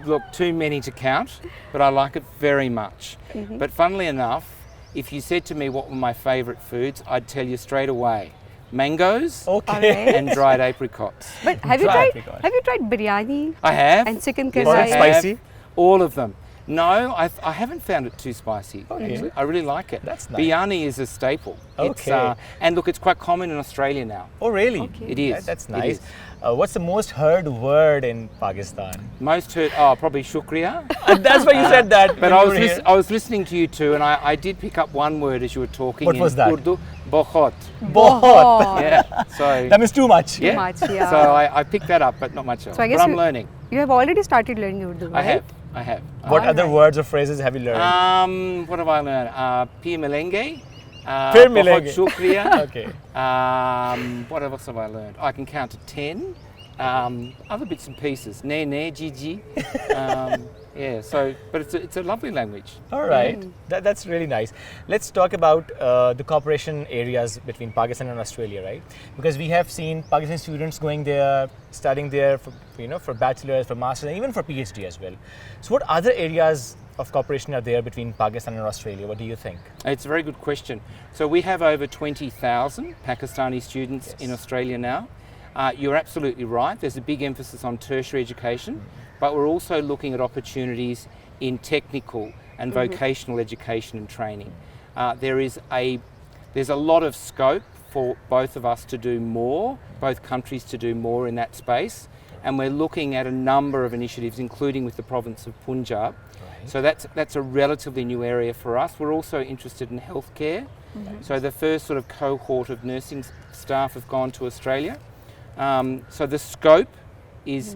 Look, too many to count, but I like it very much. But funnily enough, if you said to me what were my favourite foods, I'd tell you straight away. Mangoes Okay. and dried apricots. But have you Dry tried? apricot. Have you tried biryani I have. and chicken Was karai? it spicy? All of them. No, I haven't found it too spicy. Okay. Actually. I really like it. That's nice. Biryani is a staple. Okay. And look, it's quite common in Australia now. Oh, really? Okay. It is. That's It nice. is. What's the most heard word in Pakistan? Most heard, probably shukriya. That's why you said that. But when I you was, were here. I was listening to you too, and I did pick up one word as you were talking. What in was that? Urdu. Bahut. Bahut. Yeah. So. That means too much. yeah. much, yeah. So I picked that up, but not much else. So I guess but I'm you- learning. You have already started learning Urdu, right? I have. I have. What All other right. words or phrases have you learned? What have I learned? Pir milenge. Pir Bahut milenge. shukriya. Okay. What else have I learned? I can count to 10. Other bits and pieces. Ne, Gigi. Yeah, so, but it's a lovely language. All right. That's really nice. Let's talk about the cooperation areas between Pakistan and Australia, right? Because we have seen Pakistani students going there, studying there for, for bachelor's, for master's, and even for PhD as well. So what other areas of cooperation are there between Pakistan and Australia? What do you think? It's a very good question. So we have over 20,000 Pakistani students in Australia now. You're absolutely right. There's a big emphasis on tertiary education, but we're also looking at opportunities in technical and vocational education and training. There's a lot of scope for both of us to do more, both countries to do more in that space. And we're looking at a number of initiatives, including with the province of Punjab. So that's a relatively new area for us. We're also interested in healthcare. So the first sort of cohort of nursing staff have gone to Australia. So the scope is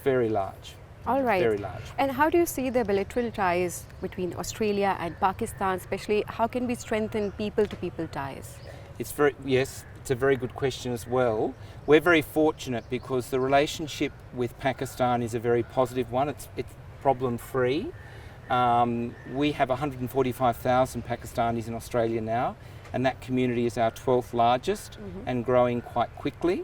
very large. All right. Very large. And how do you see the bilateral ties between Australia and Pakistan, especially how can we strengthen people-to-people ties? It's a very good question as well. We're very fortunate because the relationship with Pakistan is a very positive one. It's problem-free. We have 145,000 Pakistanis in Australia now, and that community is our 12th largest and growing quite quickly.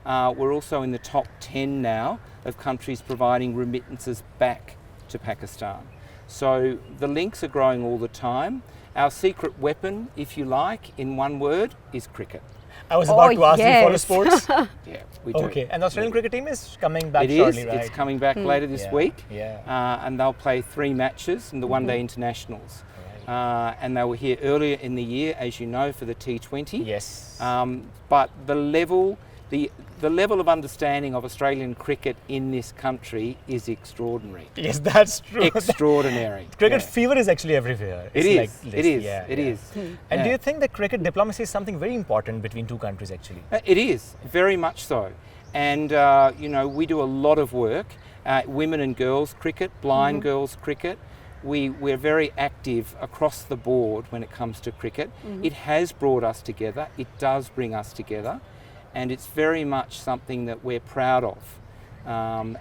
We're also in the top 10 now of countries providing remittances back to Pakistan. So the links are growing all the time. Our secret weapon, if you like, in one word, is cricket. I was about to ask you for the sports. Yeah, we do. Okay, and the Australian cricket team is coming back It shortly, is. right? It's coming back later this week. Yeah. And they'll play 3 matches in the one-day internationals. And they were here earlier in the year, as you know, for the T20. Yes. But the level of understanding of Australian cricket in this country is extraordinary. Yes, that's true. Extraordinary. Cricket fever is actually everywhere. It It's is. like It this. is. Yeah, It yeah. is. And do you think that cricket diplomacy is something very important between two countries actually? It is, very much so. And, we do a lot of work. Women and girls cricket, blind girls cricket. We're very active across the board when it comes to cricket. It has brought us together. It does bring us together. And it's very much something that we're proud of.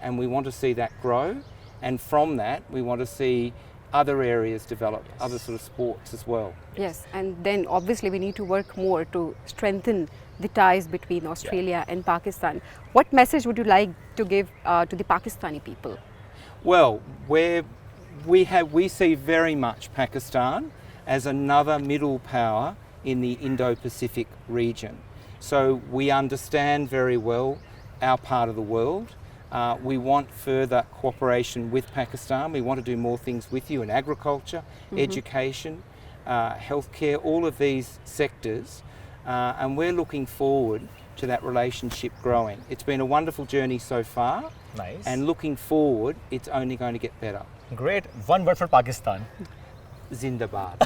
And we want to see that grow. And from that, we want to see other areas develop, other sort of sports as well. Yes, and then obviously we need to work more to strengthen the ties between Australia and Pakistan. What message would you like to give to the Pakistani people? Well, we see very much Pakistan as another middle power in the Indo-Pacific region. So we understand very well our part of the world. We want further cooperation with Pakistan. We want to do more things with you in agriculture, education, healthcare, all of these sectors. And we're looking forward to that relationship growing. It's been a wonderful journey so far. Nice. And looking forward, it's only going to get better. Great. One word for Pakistan. Zindabad.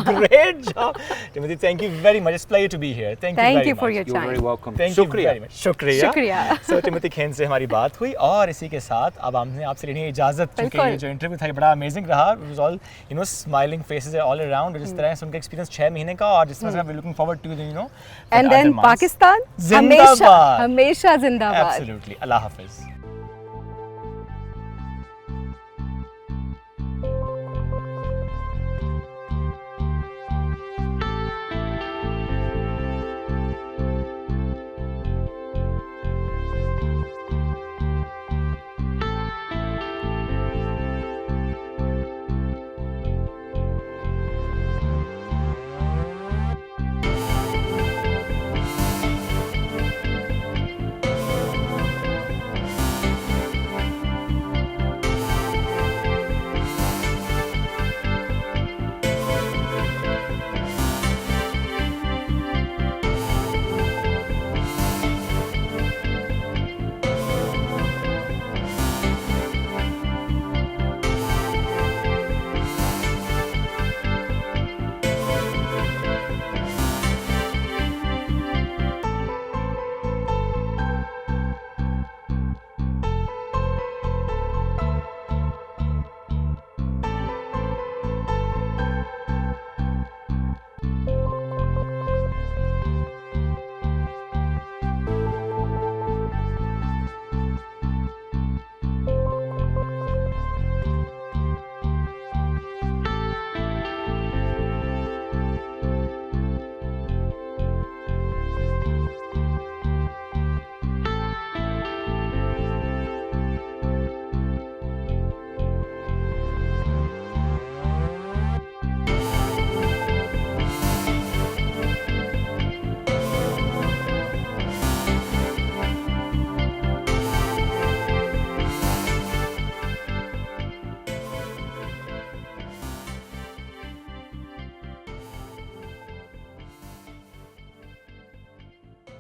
Great job. Timothy, thank you very much. It's a pleasure to be here. Thank you very much. Thank you for your You're time. very welcome. Thank you very much. शुक्रिया. शुक्रिया. So Timothy खेन से हमारी बात हुई और इसी के साथ अब हमने आपसे लेनी है इजाजत क्योंकि ये जो इंटरव्यू था ये बड़ा अमेजिंग रहा. It was all smiling faces all around. जिस तरह से उनका एक्सपीरियंस 6 महीने का और जिस तरह से we're looking forward to And then Pakistan Zindabad. हमेशा जिंदाबाद. Absolutely. Allah Hafiz.